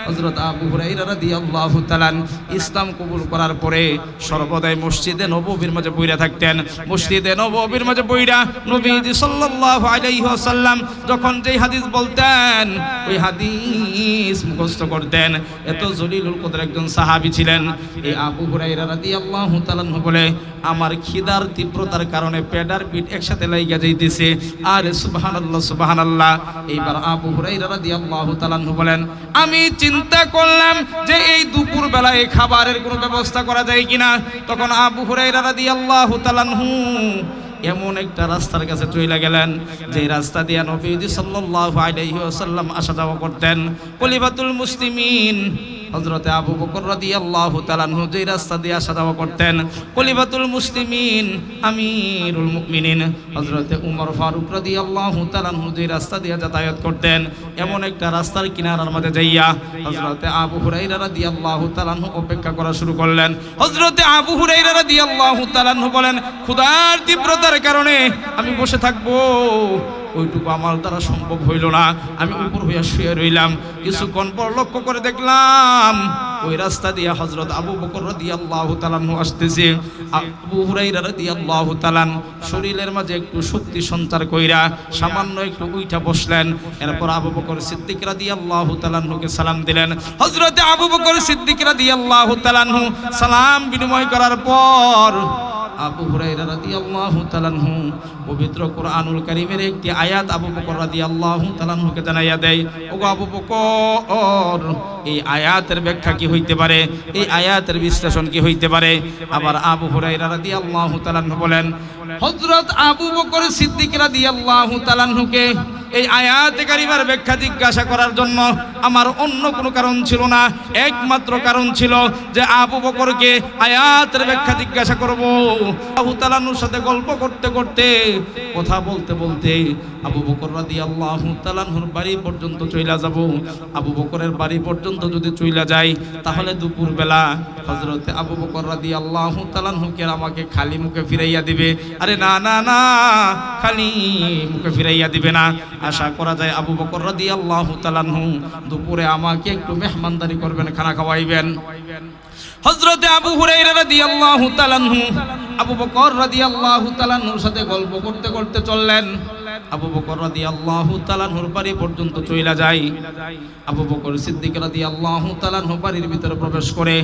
হযরত আবু হুরায়রা রাদিয়াল্লাহু তাআলা ইসলাম কবুল করার পরে সর্বদাই মসজিদে নববীর মাঝে বইরা থাকতেন। মসজিদে নববীর মাঝে বইরা নবীজি সাল্লাল্লাহু আলাইহি ওয়াসাল্লাম যখন যেই হাদিস বলতেন ওই হাদিস মুখস্থ করতেন। এত জলিলুল কদর একজন সাহাবী ছিলেন। এই আবু হুরায়রা রাদিয়াল্লাহু তাআলা বলে, আমার খিদার তীব্রতার কারণে পেট আর পিঠ একসাথে লাইগা যাইতেছে। আরে সুবহানাল্লাহ সুবহানাল্লাহ। এইবার আবু হুরায়রা রাদিয়াল্লাহু তাআলা বলেন, আমি চিন্তা করলাম যে এই দুপুর বেলায় খাবারের কোনো ব্যবস্থা করা যায় কিনা। তখন আবু হুরায়রা রাদিয়াল্লাহু তাআলা এমন একটা রাস্তার কাছে চলে গেলেন যে রাস্তা দিয়ে নবীজি সাল্লাল্লাহু আলাইহি ওয়াসাল্লাম আসা যাওয়া করতেন। খলিফাতুল মুসলিমিন হযরতে আবু বকর রাদিয়াল্লাহু তাআলা আনহু যে রাস্তা দিয়ে আসা যাওয়া করতেন, খলিফাতুল মুসলিমিন আমিরুল মুমিনিন হযরতে উমর ফারুক রাদিয়াল্লাহু তাআলা আনহু যে রাস্তা দিয়ে যাতায়াত করতেন, এমন একটা রাস্তার কিনারার মধ্যে যাইয়া হযরতে আবু হুরায়রা রাদিয়াল্লাহু তাআলা আনহু অপেক্ষা করা শুরু করলেন। হযরতে আবু হুরায়রা রাদিয়াল্লাহু তাআলা আনহু বলেন, ক্ষুধার তীব্রতার কারণে আমি বসে থাকবো ওইটুকু আমার দ্বারা সম্ভব হইল না। আমি উপর হইয়া শুয়ে রইলাম। কিছুক্ষণ পর লক্ষ্য করে দেখলাম ওই রাস্তা দিয়ে হযরত আবু বকর রাদিয়াল্লাহু তাআলা আসতেছে। আবু হুরায়রা রাদিয়াল্লাহু তাআলা শরীরের মাঝে একটু শক্তি সঞ্চার কইরা সামান্য একটু উইঠা বসলেন। এরপর আবু বকর সিদ্দিক রাদিয়াল্লাহু তাআলাকে সালাম দিলেন। হযরতে আবু বকর সিদ্দিক রাদিয়াল্লাহু তাআলা সালাম বিনিময় করার পর আবু হুরায়রা রাদিয়াল্লাহু তাআলা পবিত্র কোরআনুল কারীমের একটি আয়াত আবু বকর রাদিয়াল্লাহু তাআলাকে জানাইয়া দেয়, ওগো আবু বকর, এই আয়াতের ব্যাখ্যা কি হইতে পারে, এই আয়াতের বিশ্লেষণ কি হইতে পারে। আবার আবু হুরায়রা রাদিয়াল্লাহু তাআলা বলেন, হযরত আবু বকর সিদ্দিক রাদিয়াল্লাহু তাআলাকে এই আয়াতে কারিমার ব্যাখ্যা জিজ্ঞাসা করার জন্য আমার অন্য কোনো কারণ ছিল না, একমাত্র কারণ ছিল যে আবু বকরকে আয়াতের ব্যাখ্যা জিজ্ঞাসা করব। আবু তাআলার সাথে গল্প করতে করতে, কথা বলতে বলতে আবু বকর রাদিয়াল্লাহু তাআলার বাড়ি পর্যন্ত চইলা যাব। আবু বকরের বাড়ি পর্যন্ত যদি চইলা যাই তাহলে দুপুর বেলা হযরতে আবু বকর রাদিয়াল্লাহু তাআলাকে আমাকে খালি মুখে ফিরাইয়া দিবে। আরে না না না, খালি মুখে ফিরাইয়া দিবে না। আশা করা যায় আবু বকর রাদিয়াল্লাহু তাআলা দুপুরে আমাকে একটু মেহমানদারি করবেন, খানা খাওয়াইবেন। হযরতে আবু হুরায়রা রাদিয়াল্লাহু তাআলা আবু বকর রাদিয়াল্লাহু তাআলার সাথে গল্প করতে করতে চললেন। আবু বকর রাদিয়াল্লাহু তাআলার বাড়ি পর্যন্ত চইলা যায়। আবু বকর সিদ্দিক রাদিয়াল্লাহু তাআলা বাড়ির ভিতরে প্রবেশ করে,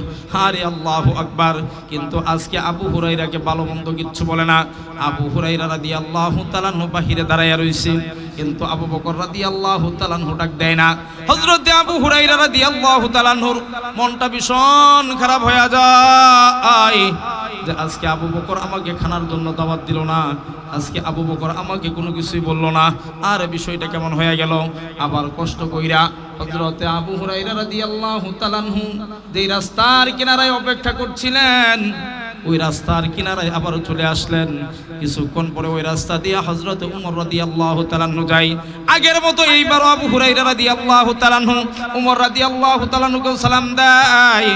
আরে আল্লাহু আকবার। কিন্তু আজকে আবু হুরায়রাকে ভালো মন্দ কিচ্ছু বলে না। আবু হুরায়রা রাদিয়াল্লাহু তাআলা বাহিরে দাঁড়াইয়া রইছে, কিন্তু আবু বকর রাদিয়াল্লাহু তাআলা ডাক দেয় না। হযরতে আবু হুরায়রা রাদিয়াল্লাহু তাআলার মনটা ভীষণ খারাপ হয়ে যায় যে আজকে আবু বকর আমাকে খানার জন্য দাওয়াত দিল না, আজকে আবু বকর আমাকে কোনো কিছুই বলল না। আর বিষয়টা কেমন হয়ে গেল। আবার কষ্ট কইরা হযরতে আবু হুরায়রা রাদিয়াল্লাহু তাআলা যেই রাস্তার কিনারায় অপেক্ষা করছিলেন, ওই রাস্তার কিনারায় আবার চলে আসলেন। কিছুক্ষণ পরে ওই রাস্তা দিয়ে হযরতে ওমর রাদিয়াল্লাহু তাআলা যায়। আগের মতো এইবার আবু হুরায়রা রাদিয়াল্লাহু তাআলা ওমর রাদিয়াল্লাহু তাআলাকে সালাম দেয়।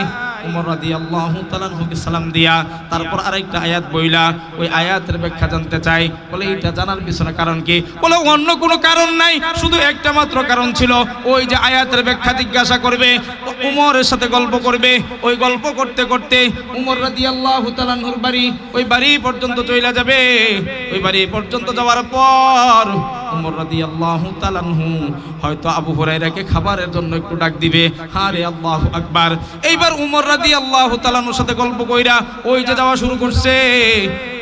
ওমর রাদিয়াল্লাহু তাআলাকে সালাম দিয়া তারপর আরেকটা আয়াত বইলা ওই আয়াতের ব্যাখ্যা জানতে চাই। বলে এটা জানার পিছনে কারণ কি? বলে অন্য কোনো কারণ নাই, শুধু একটা মাত্র কারণ ছিল। ওই যে আয়াতের ব্যাখ্যা জিজ্ঞাসা করবে, উমরের সাথে গল্প করবে। ওই গল্প করতে করতে উমর রাদিয়াল্লাহু তাআলার বাড়ি, ওই বাড়ি পর্যন্ত চলে যাবে। ওই বাড়ি পর্যন্ত যাওয়ার পর উমর রাদিয়াল্লাহু তাআলা হয়তো আবু হুরায়রাকে খাবারের জন্য একটু ডাক দিবে। আরে আল্লাহু আকবার। এইবার উমর রাদিয়াল্লাহু তাআলার সাথে গল্প কইরা ওই যে যাওয়া শুরু করছে।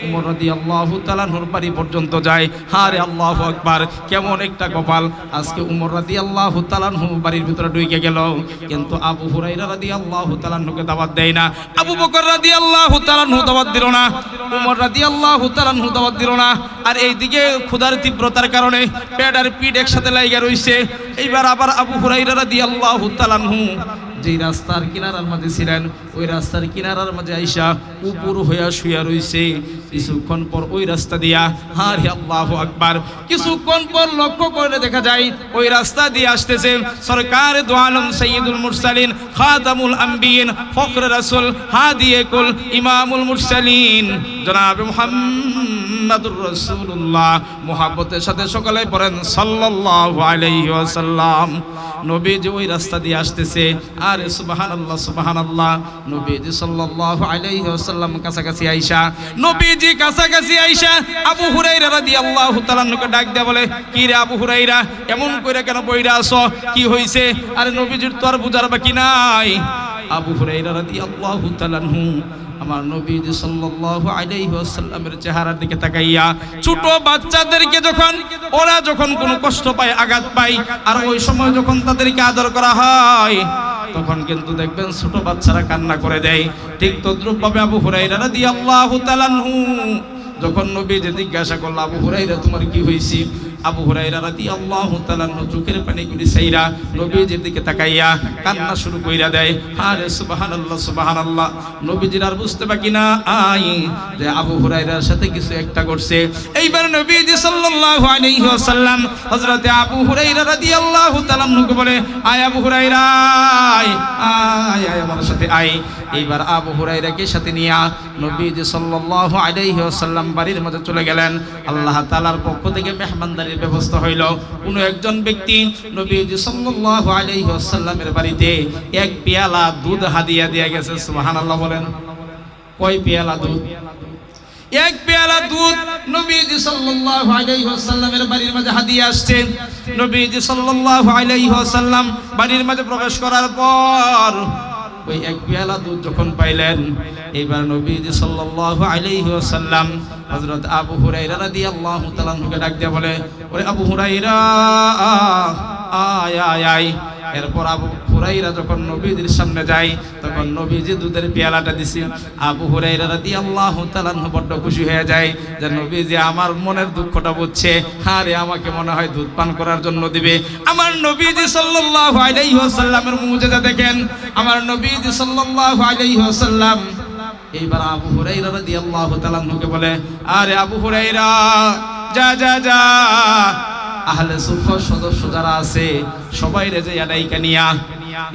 উমর রাদিয়াল্লাহু তাআলার বাড়ি পর্যন্ত যায়। আরে আল্লাহু আকবার, কেমন একটা কপাল। আজকে উমর রাদিয়াল্লাহু তাআলা বাড়ির ভিতরে ঢুকে গেল, কিন্তু আবু হুরায়রা রাদিয়াল্লাহু তাআলাকে দাওয়াত দেয় না। আবু বকর রাদিয়াল্লাহু তাআলা দাওয়াত দিল না, উমর রাদিয়াল্লাহু তাআলা দাওয়াত দিল না। আর এইদিকে ক্ষুধার তীব্রতার কারণে পেট আর পিঠ একসাথে লাগা রইছে। এইবার আবার আবু হুরায়রা রাদিয়াল্লাহু তাআলা যেই রাস্তার কিনারার মাঝে ছিলেন, ওই রাস্তার কিনারার মাঝে আইসা উপর হইয়া শুয়া রইছে। কিছুক্ষণ পর ওই রাস্তা দিয়া, আরে আল্লাহু আকবার, কিছুক্ষণ পর লক্ষ্য করে দেখা যায় ওই রাস্তা দিয়ে আসতেছে সরকার দু আলম সাইয়্যিদুল মুরসালিন, খাতামুল আম্বিয়িন, ফখরে রাসূল, হাদিয়ে কুল, ইমামুল মুরসালিন জনাব মুহাম্মাদুর রাসূলুল্লাহ। মুহাব্বতের সাথে সকলে পড়েন সাল্লাল্লাহু আলাইহি ওয়াসাল্লাম। নবীজি ওই রাস্তা দিয়ে আসতেছে। আরে সুবহানাল্লাহ সুবহানাল্লাহ। নবীজি সাল্লাল্লাহু আলাইহি ওয়াসাল্লাম কাছাকাছি আইসা, নবীজি কাছাকাছি আইসা আবু হুরায়রা রাদিয়াল্লাহু তাআলাকে ডাক দেয়া বলে, কি রে আবু হুরায়রা, এমন কইরা কেন বইরা আছো, কি হইছে? আরে নবীজির তো আর বুঝার বাকি নাই। আবু হুরায়রা রাদিয়াল্লাহু তাআলা আমার নবীজি সাল্লাল্লাহু আলাইহি ওয়াসাল্লামের চেহারার দিকে তাকাইয়া, ছোট বাচ্চাদেরকে ওরা যখন কোনো কষ্ট পায়, আঘাত পায়, আর ওই সময় যখন তাদেরকে আদর করা হয় তখন কিন্তু দেখবেন ছোট বাচ্চারা কান্না করে দেয়। ঠিক তদ্রূপ ভাবে আবু হুরায়রা রাদিয়াল্লাহু তাআলা যখন নবীজি জিজ্ঞাসা করল, আবু হুরায়রা তোমার কি হইছে? আবু হুরায়রা রাদিয়াল্লাহু তাআলা চোখের পানিগুলি ছাইরা নবীজির দিকে তাকাইয়া কান্না শুরু কইরা দেয়। আরে সুবহানাল্লাহ সুবহানাল্লাহ। নবীজির আর বুঝতে বাকি না যে আবু হুরায়রার সাথে কিছু একটা করছে। এইবার নবীজি সাল্লাল্লাহু আলাইহি ওয়াসাল্লাম হযরতে আবু হুরায়রা রাদিয়াল্লাহু তাআলা কে বলে, আয় আবু হুরায়রা, আয় আয় আমার সাথে আয়। এইবার আবু হুরায়রাকে সাথে নিয়া নবীজি সাল্লাল্লাহু আলাইহি ওয়াসাল্লাম বাড়ির মধ্যে চলে গেলেন। আল্লাহ তাআলার পক্ষ থেকে মেহমানদারির ব্যবস্থা হইল। কোন একজন ব্যক্তি নবীজি সাল্লাল্লাহু আলাইহি ওয়াসাল্লামের বাড়িতে এক পেয়ালা দুধ হাদিয়া দিয়ে গেছে। সুবহানাল্লাহ বলেন। কয় পেয়ালা দুধ? এক পেয়ালা দুধ নবীজি সাল্লাল্লাহু আলাইহি ওয়াসাল্লামের বাড়ির মাঝে হাদিয়া আসছে। নবীজি সাল্লাল্লাহু আলাইহি ওয়াসাল্লাম বাড়ির মাঝে প্রবেশ করার পর ওই এক পেয়ালা দুধ যখন পাইলেন, এইবার নবীজি সাল্লাল্লাহু আলাইহি ওয়াসাল্লাম হযরত আবু হুরায়রা রাদিয়াল্লাহু তাআলাকে ডাক দিয়ে বলে, ওরে আবু হুরায়রা, আয় আয় আয়। এরপর আবু হুরাইরা যখন নবীজির সামনে যায় তখন নবীজি দুধের পেয়ালাটা দিছে। আবু হুরাইরা রাদিয়াল্লাহু তাআলা বড় খুশি হয়ে যায় যে নবীজি আমার মনের দুঃখটা বুঝছে, আরে আমাকে মনে হয় দুধ পান করার জন্য দিবে। আমার নবীজি সাল্লাল্লাহু আলাইহি ওয়াসাল্লামের মুজিজা দেখেন, আমার নবীজি সাল্লাল্লাহু আলাইহি ওয়াসাল্লাম এইবার আবু হুরাইরা রাদিয়াল্লাহু তাআলা কে বলে, আরে আবু হুরাইরা যা যা যা, আহলে সুফার সদস্য যারা আছে সবাই রে যাইয়া ডাইকা নিয়া।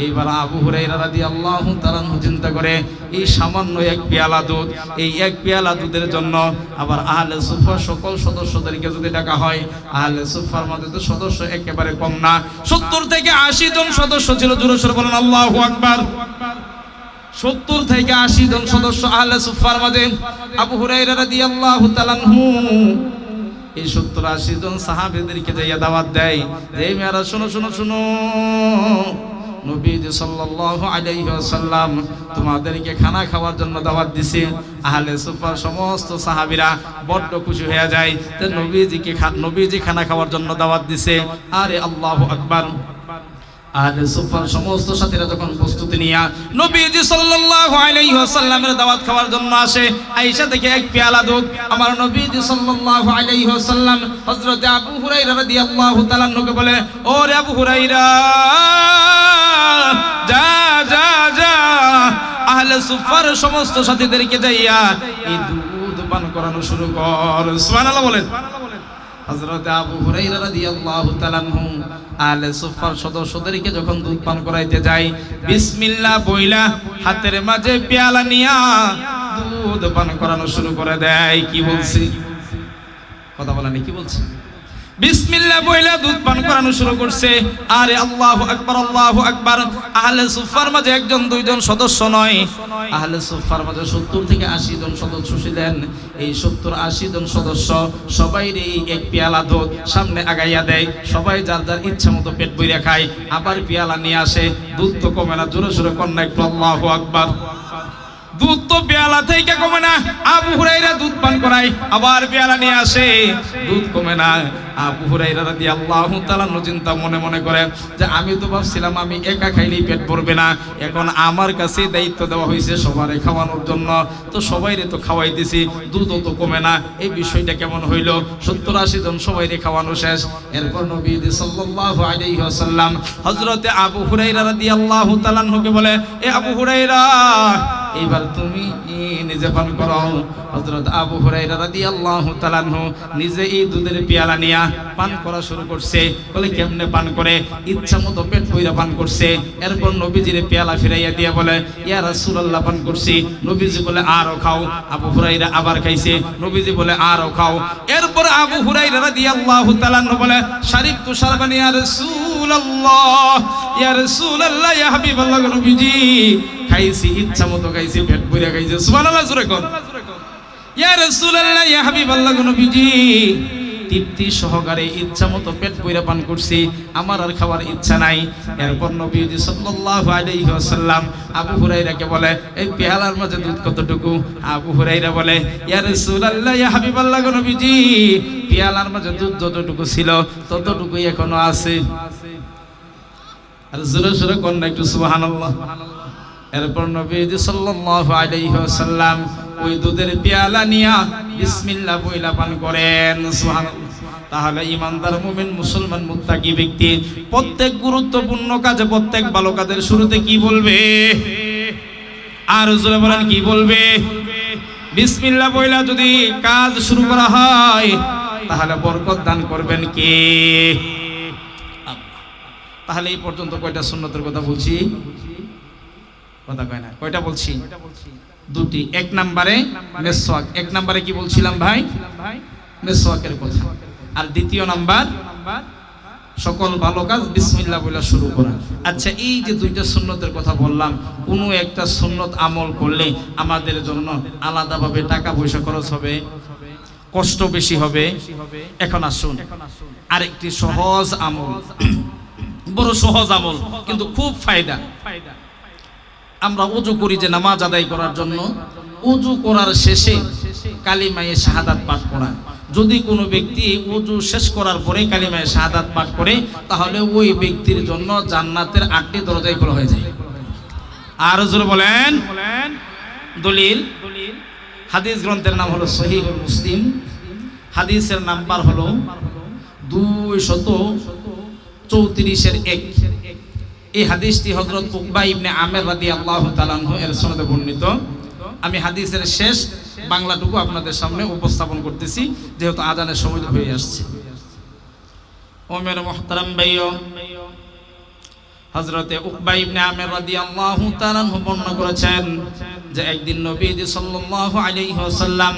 এইবার আবু হুরাইরা রাদিয়াল্লাহু তাআলা চিন্তা করে এই সামান্য এক পেয়ালা দুধ, এই এক পেয়ালা দুধের জন্য আবার আহলে সুফার সকল সদস্যদেরকে যদি ডাকা হয়, আহলে সুফার মধ্যে তো সদস্য একেবারে কম না, 70 থেকে 80 জন সদস্য ছিল। জোরে সোরে বলেন আল্লাহু আকবার। 70 থেকে 80 জন সদস্য আহলে সুফার মাঝে। আবু হুরাইরা রাদিয়াল্লাহু তাআলা এই 70-80 জন সাহাবীদেরকে যাইয়া দাওয়াত দেয় যে মেয়েরা শুনো শুনো শুনো, নবীজি সাল্লাল্লাহু আলাইহি ওয়াসাল্লাম তোমাদেরকে খানা খাওয়ার জন্য দাওয়াত দিছে। আহলে সুফার সমস্ত সাহাবীরা বড় খুশি হয়ে যায় যে নবীজি খানা খাওয়ার জন্য দাওয়াত দিছে। আরে আল্লাহু আকবার। আহলে সুফার সমস্ত সাথীরা যখন প্রস্তুতি নিয়া নবীজি সাল্লাল্লাহু আলাইহি ওয়াসাল্লামের দাওয়াত খাওয়ার জন্য আসে, আয়েশা থেকে এক পেয়ালা দুধ আমার নবীজি সাল্লাল্লাহু আলাইহি ওয়াসাল্লাম হযরত আবু হুরাইরা রাদিয়াল্লাহু তাআলা কে বলে, ও রে আবু হুরাইরা যা যা যা, আহলে সুফার সমস্ত সাথীদেরকে যাইয়া এই দুধ পান করানো শুরু কর। সুবহানাল্লাহ বলেন। হযরত আবু হুরাইরা রাদিয়াল্লাহু তাআলা আহলে সুফার সদস্যদেরকে যখন দুধ পান করাইতে যায়, বিসমিল্লাহ বইলা হাতের মাঝে পেয়ালা নিয়া দুধ পান করানো শুরু করে দেয়। কি বলছি? কথা বলেন, কি বলছি? বিসমিল্লাহ বইলা দুধ পান করানো শুরু করছে। আরে আল্লাহু আকবার, আল্লাহু আকবার। আহলে সুফার মাঝে একজন দুইজন সদস্য নয়, আহলে সুফার মাঝে 70 থেকে 80 জন সদস্য ছিলেন। এই 70-80 জন সদস্য সবাই এই এক পেয়ালা দুধ সামনে আগাইয়া দেয়, সবাই যার যার ইচ্ছা মতো পেট ভরে খায়, আবার পেয়ালা নিয়ে আসে। দুধ তো কমে না, জোরে সোরে কন্যা একটু আল্লাহু আকবার। দুধ তো পেয়ালা থেকে কমে না, আবু হুরাইরা দুধ পান করায়, আবার পেয়ালা নিয়ে আসে, দুধ কমে না। আবু হুরাইরা রাদিয়াল্লাহু তাআলা চিন্তা মনে মনে করে যে আমি তো ভাবছিলাম আমি একা খাইলেই পেট ভরবে না, এখন আমার কাছে দায়িত্ব দেওয়া হয়েছে সবারে খাওয়ানোর জন্য, তো সবাইরে তো খাওয়াইতেছি, দুধও তো কমে না, এই বিষয়টা কেমন হইল? 70-80 জন সবাইরে খাওয়ানো শেষ। এরপর নবী সাল্লাল্লাহু আলাইহি ওয়াসাল্লাম হযরতে আবু হুরাইরা রাদিয়াল্লাহু তাআলা কে বলে, এ আবু হুরাইরা এইবার তুমি নিজে পান করো। হযরত আবু হুরাইরা রাদিয়াল্লাহু তাআলা নিজে এই দুধের পেয়ালা নিয়া পান করা শুরু করছে। বলে কেমনে পান করে? ইচ্ছা মতো পেট ভইরা পান করছে। এরপর নবীজির পেয়ালা ফিরাইয়া দিয়া বলে, ইয়া রাসূলুল্লাহ পান করছি। নবীজি বলে আরো খাও। আবু হুরাইরা আবার খাইছে, নবীজি বলে আরো খাও। এরপর আবু হুরাইরা রাদিয়াল্লাহু তাআলা বলে, শারিবতু শারবান ইয়া রাসূলুল্লাহ, ইয়া রাসূলুল্লাহ, ইয়া হাবিবাল্লাহ, নবীজি খাইছি, ইচ্ছা মতো খাইছি, পেট ভরে খাইছি। সুবহানাল্লাহ, জোরে কর। ইয়া রাসূলুল্লাহ, ইয়া হাবিবাল্লাহ, নবীজি তৃপ্তি সহকারে ইচ্ছা মতো পেট ভরে পান করছি, আমার আর খাওয়ার ইচ্ছা নাই। এরপর নবীজি সাল্লাল্লাহু আলাইহি ওয়াসাল্লাম আবু হুরাইরাকে বলে, এই পেয়ালার মাঝে দুধ কতটুকু? আবু হুরাইরা বলে, ইয়া রাসূলুল্লাহ, ইয়া হাবিবাল্লাহ, নবীজি পেয়ালার মাঝে দুধ যতটুকু ছিল ততটুকুই এখনো আছে। আর জোরে জোরে কোন একটু সুবহানাল্লাহ। এরপর নবীজি সাল্লাল্লাহু আলাইহি ওয়াসাল্লাম ওই দুধের পেয়ালা নিয়া বিসমিল্লাহ বইলা পান করেন। সুবহানাল্লাহ। তাহলে ইমানদার মুমিন মুসলমান মুত্তাকি ব্যক্তি প্রত্যেক গুরুত্বপূর্ণ কাজে, প্রত্যেক ভালো কাজের শুরুতে কি বলবে? আর জোরে বলেন, কি বলবে? বিসমিল্লাহ বইলা যদি কাজ শুরু করা হয় তাহলে বরকত দান করবেন কে? তাহলে এই পর্যন্ত কয়টা সুন্নতের কথা বলছি? কথা কয় না, কয়টা বলছি? দুটি। এক নম্বরে মেসওয়াক। এক নম্বরে কি বলছিলাম ভাই? মেসওয়াকের কথা। আর দ্বিতীয় নাম্বার সকল ভালো কাজ বিসমিল্লাহ বলে শুরু করা। আচ্ছা, এই যে দুইটা সুন্নতের কথা বললাম, কোনো একটা সুন্নত আমল করলে আমাদের জন্য আলাদাভাবে টাকা পয়সা খরচ হবে, কষ্ট বেশি হবে। এখন আসুন আরেকটি সহজ আমল, বড় সহজ আমল কিন্তু খুব ফায়দা। আমরা ওযু করি যে নামাজ আদায় করার জন্য, ওযু করার শেষে কালিমায়ে শাহাদাত পাঠ করা। যদি কোনো ব্যক্তি ওযু শেষ করার পরে কালিমায়ে শাহাদাত পাঠ করে তাহলে ওই ব্যক্তির জন্য জান্নাতের 8টি দরজাই খোলা হয়ে যায়। আর জোরে বলেন দলিল। হাদিস গ্রন্থের নাম হলো সহিহুল মুসলিম, হাদিসের নাম্বার হলো 234-1। এই হাদিসটি হযরত উকবা ইবনে আমের রাদিয়াল্লাহু তাআলা আনহু এর সনদে বর্ণিত। আমি হাদিসের শেষ বাংলাটুকু আপনাদের সামনে উপস্থাপন করতেছি যেহেতু আজানের সময় হয়ে আসছে। ওমর মুহতারাম ভাইও, হযরতে উকবা ইবনে আমের রাদিয়াল্লাহু তাআলা আনহু বর্ণনা করেছেন যে একদিন নবীজি সাল্লাল্লাহু আলাইহি ওয়াসাল্লাম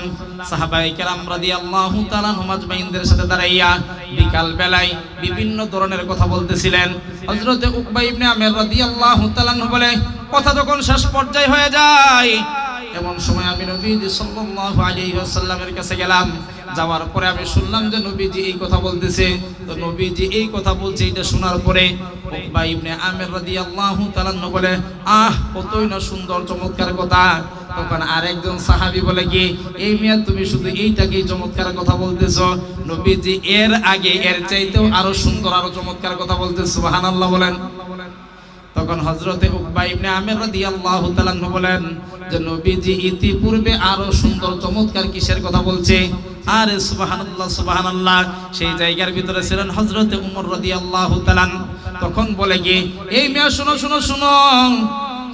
সাহাবায়ে কেরাম রাদিয়াল্লাহু তাআলা আনহুম আজমাইনদের সাথে দাঁড়াইয়া বিকাল বেলায় বিভিন্ন ধরনের কথা বলতেছিলেন। হযরতে উকবা ইবনে আমের রাদিয়াল্লাহু তাআলা আনহু বলে, কথা যখন শেষ পর্যায়ে হয়ে যায় এমন সময় আমি নবীজি সাল্লাল্লাহু আলাইহি ওয়াসাল্লামের কাছে গেলাম। যাওয়ার পরে আমি শুনলাম যে নবীজি এই কথা বলতেছে। তো নবীজি এই কথা বলছে, এটা শোনার পরে উকবা ইবনে আমের রাদিয়াল্লাহু তাআলা বলে, কতই না সুন্দর চমৎকার কথা। তখন আরেকজন সাহাবী বলে কি, এই মিয়া তুমি শুধু এইটাকেই চমৎকার কথা বলতেছো, নবীজি এর আগে এর চাইতেও আরো সুন্দর আরো চমৎকার কথা বলতেছে, সুবহানাল্লাহ বলেন। তখন হযরতে উকবা ইবনে আমের রাদিয়াল্লাহু তাআলা বলেন যে নবীজি ইতিপূর্বে আরো সুন্দর চমৎকার কিসের কথা বলছে। আরে সুবহানাল্লাহ সুবহানাল্লাহ। সেই জায়গার ভিতরে ছিলেন হযরতে উমর রাদিয়াল্লাহু তাআলা। তখন বলে কি, এই মিয়া শুনো শুনো শুনো,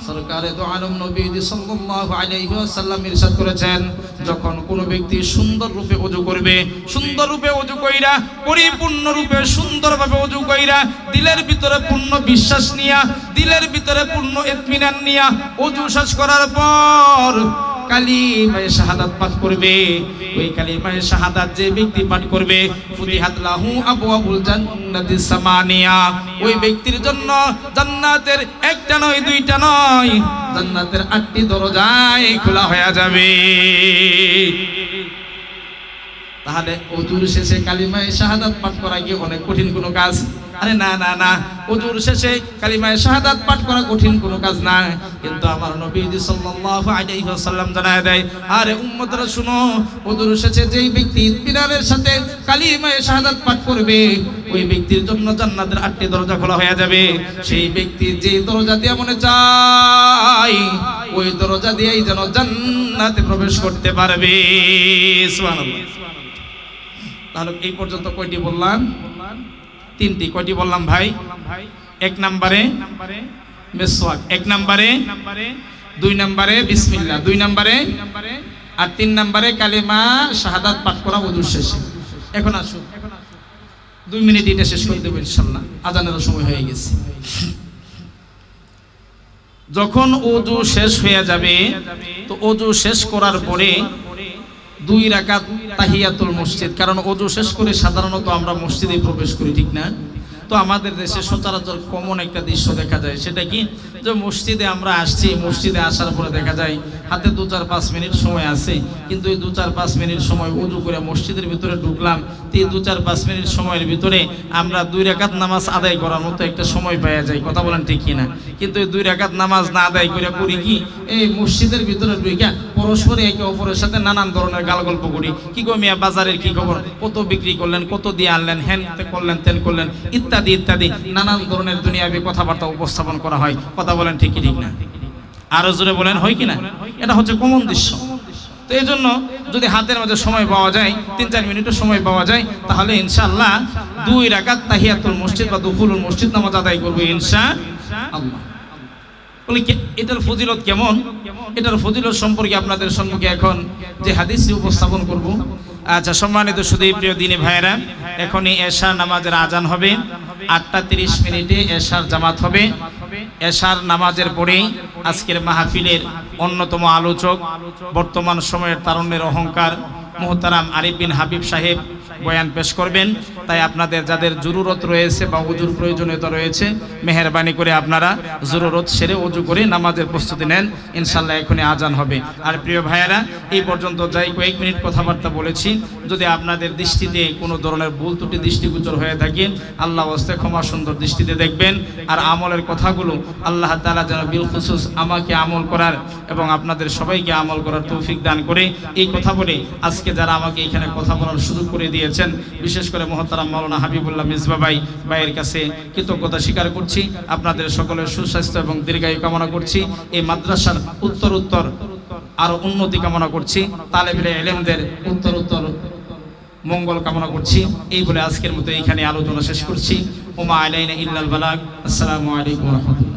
সরকারে দো আলম নবীজি সাল্লাল্লাহু আলাইহি ওয়াসাল্লাম ইরশাদ করেছেন, যখন কোনো ব্যক্তি সুন্দর রূপে ওযু করবে, সুন্দর রূপে ওযু কইরা পরিপূর্ণ রূপে সুন্দরভাবে ওযু কইরা দিলের ভিতরে পূর্ণ বিশ্বাস নিয়া, দিলের ভিতরে পূর্ণ ইতমিনান নিয়া ওযু শেষ করার পর কালিমায়ে শাহাদাত পাঠ করবে। ওই কালিমায়ে শাহাদাত যে ব্যক্তি পাঠ করবে, ফুতিহাত লাহু আবওয়াবুল জান্নাতি সামানিয়া, ওই ব্যক্তির জন্য জান্নাতের একটা নয় দুইটা নয়, জান্নাতের 8টি দরজাই খোলা হয়ে যাবে। তাহলে ওযুর শেষে কালিমায়ে শাহাদাত পাঠ করা কি অনেক কঠিন কোনো কাজ? আরে না না না, ওযুর শেষে কালিমায়ে শাহাদাত পাঠ করা কঠিন কোনো কাজ না। কিন্তু আমার নবীজি সাল্লাল্লাহু আলাইহি ওয়াসাল্লাম জানায় দেয়, আরে উম্মতরা শুনো, ওযুর শেষে যেই ব্যক্তি ইতমিনানের সাথে কালিমায়ে শাহাদাত পাঠ করবে, ওই ব্যক্তির জন্য জান্নাতের 8টি দরজা খোলা হয়ে যাবে। সেই ব্যক্তি যেই দরজা দিয়ে মনে চায় ওই দরজা দিয়েই যেন জান্নাতে প্রবেশ করতে পারবে। সুবহানাল্লাহ। তাহলে এই পর্যন্ত কয়টি বললাম? 3টি। কয়টি বললাম ভাই? 1 নম্বরে মিসওয়াক, 1 নম্বরে, 2 নম্বরে বিসমিল্লাহ, 2 নম্বরে, আর 3 নম্বরে কালিমা শাহাদাত পাঠ করা ওযুর শেষে। এখন আসুন 2 মিনিট এটা শেষ করে দেব ইনশাআল্লাহ, আজানের সময় হয়ে গেছে। যখন ওযু শেষ হয়ে যাবে তো ওযু শেষ করার পরে 2 রাকাত তাহিয়াতুল মসজিদ, কারণ ওযু শেষ করে সাধারণত আমরা মসজিদে প্রবেশ করি, ঠিক না? তো আমাদের দেশে সচরাচর কমন একটা দৃশ্য দেখা যায়, সেটা কি যে মসজিদে আমরা আসছি, মসজিদে আসার পরে দেখা যায় হাতে 2-4-5 মিনিট সময় আছে, কিন্তু এই 2-4-5 মিনিট সময় ওযু করে মসজিদের ভিতরে ঢুকলাম, তো এই 2-4-5 মিনিট সময়ের ভিতরে আমরা 2 রাকাত নামাজ আদায় করার মতো একটা সময় পাওয়া যায়, কথা বলেন ঠিক কিনা? কিন্তু এই 2 রাকাত নামাজ না আদায় করে করি কি, এই মসজিদের ভিতরে ঢুকে পরস্পরে একে অপরের সাথে নানান ধরনের গালগল্প করি। কি গো মিয়া, বাজারের কি খবর, কত বিক্রি করলেন, কত দিয়ে আনলেন, হ্যান করলেন তেন করলেন, ইত্যাদি ইত্যাদি নানান ধরনের দুনিয়াবি কথাবার্তা উপস্থাপন করা হয়, কথা বলেন ঠিক কি ঠিক না? আরো জোরে বলেন, হয় কিনা? এটা হচ্ছে কমন দৃশ্য। তো এই জন্য যদি হাতের মাঝে সময় পাওয়া যায়, 3-4 মিনিটের সময় পাওয়া যায়, তাহলে ইনশাআল্লাহ 2 রাকাত তাহিয়াতুল মসজিদ বা দুখুলুল মসজিদ নামাজ আদায় করবো ইনশাআল্লাহ। বলি এটার ফজিলত কেমন? এটার ফজিলত সম্পর্কে আপনাদের সম্মুখে এখন যে হাদিসটি উপস্থাপন করব। আচ্ছা সম্মানিত সুধী প্রিয় দিনী ভাইয়েরা, এখনই এশার নামাজের আজান হবে, 8টা 30 মিনিটে এশার জামাত হবে। এশার নামাজের পরেই আজকের মাহফিলের অন্যতম আলোচক, বর্তমান সময়ের তারুণ্যের অহংকার মুহতারাম আরিফ বিন হাবিব সাহেব বয়ান পেশ করবেন। তাই আপনাদের যাদের জরুরত রয়েছে বা ওযুর প্রয়োজনীয়তা রয়েছে, মেহেরবানি করে আপনারা জরুরত সেরে ওযু করে নামাজের প্রস্তুতি নেন। ইনশাআল্লাহ এখনই আজান হবে। আর প্রিয় ভাইয়েরা, এই পর্যন্ত যাই কয়েক মিনিট কথাবার্তা বলেছি, যদি আপনাদের দৃষ্টিতে কোনো ধরনের ভুল ত্রুটি দৃষ্টিগোচর হয়ে থাকে, আল্লাহ ওয়াস্তে ক্ষমা সুন্দর দৃষ্টিতে দেখবেন। আর আমলের কথাগুলো আল্লাহ তাআলা যেন বিল খুসুস আমাকে আমল করার এবং আপনাদের সবাইকে আমল করার তৌফিক দান করে, এই কথা বলে আজকে যারা আমাকে এখানে কথা বলার সুযোগ করে দিয়েছেন, বিশেষ করে মহতারাম মাওলানা হাবিবুল্লাহ মিসবা ভাইয়ের কাছে কৃতজ্ঞতা স্বীকার করছি। আপনাদের সকলের সুস্বাস্থ্য এবং দীর্ঘায়ু কামনা করছি। এই মাদ্রাসার উত্তর আরো উন্নতি কামনা করছি। তালেবে ইলমদের উত্তর মঙ্গল কামনা করছি। এই বলে আজকের মতো এইখানে আলোচনা শেষ করছি। ওমা আলাইনা ইল্লাল বালাগ। আসসালামু আলাইকুম ওয়া রাহমাতুল্লাহ।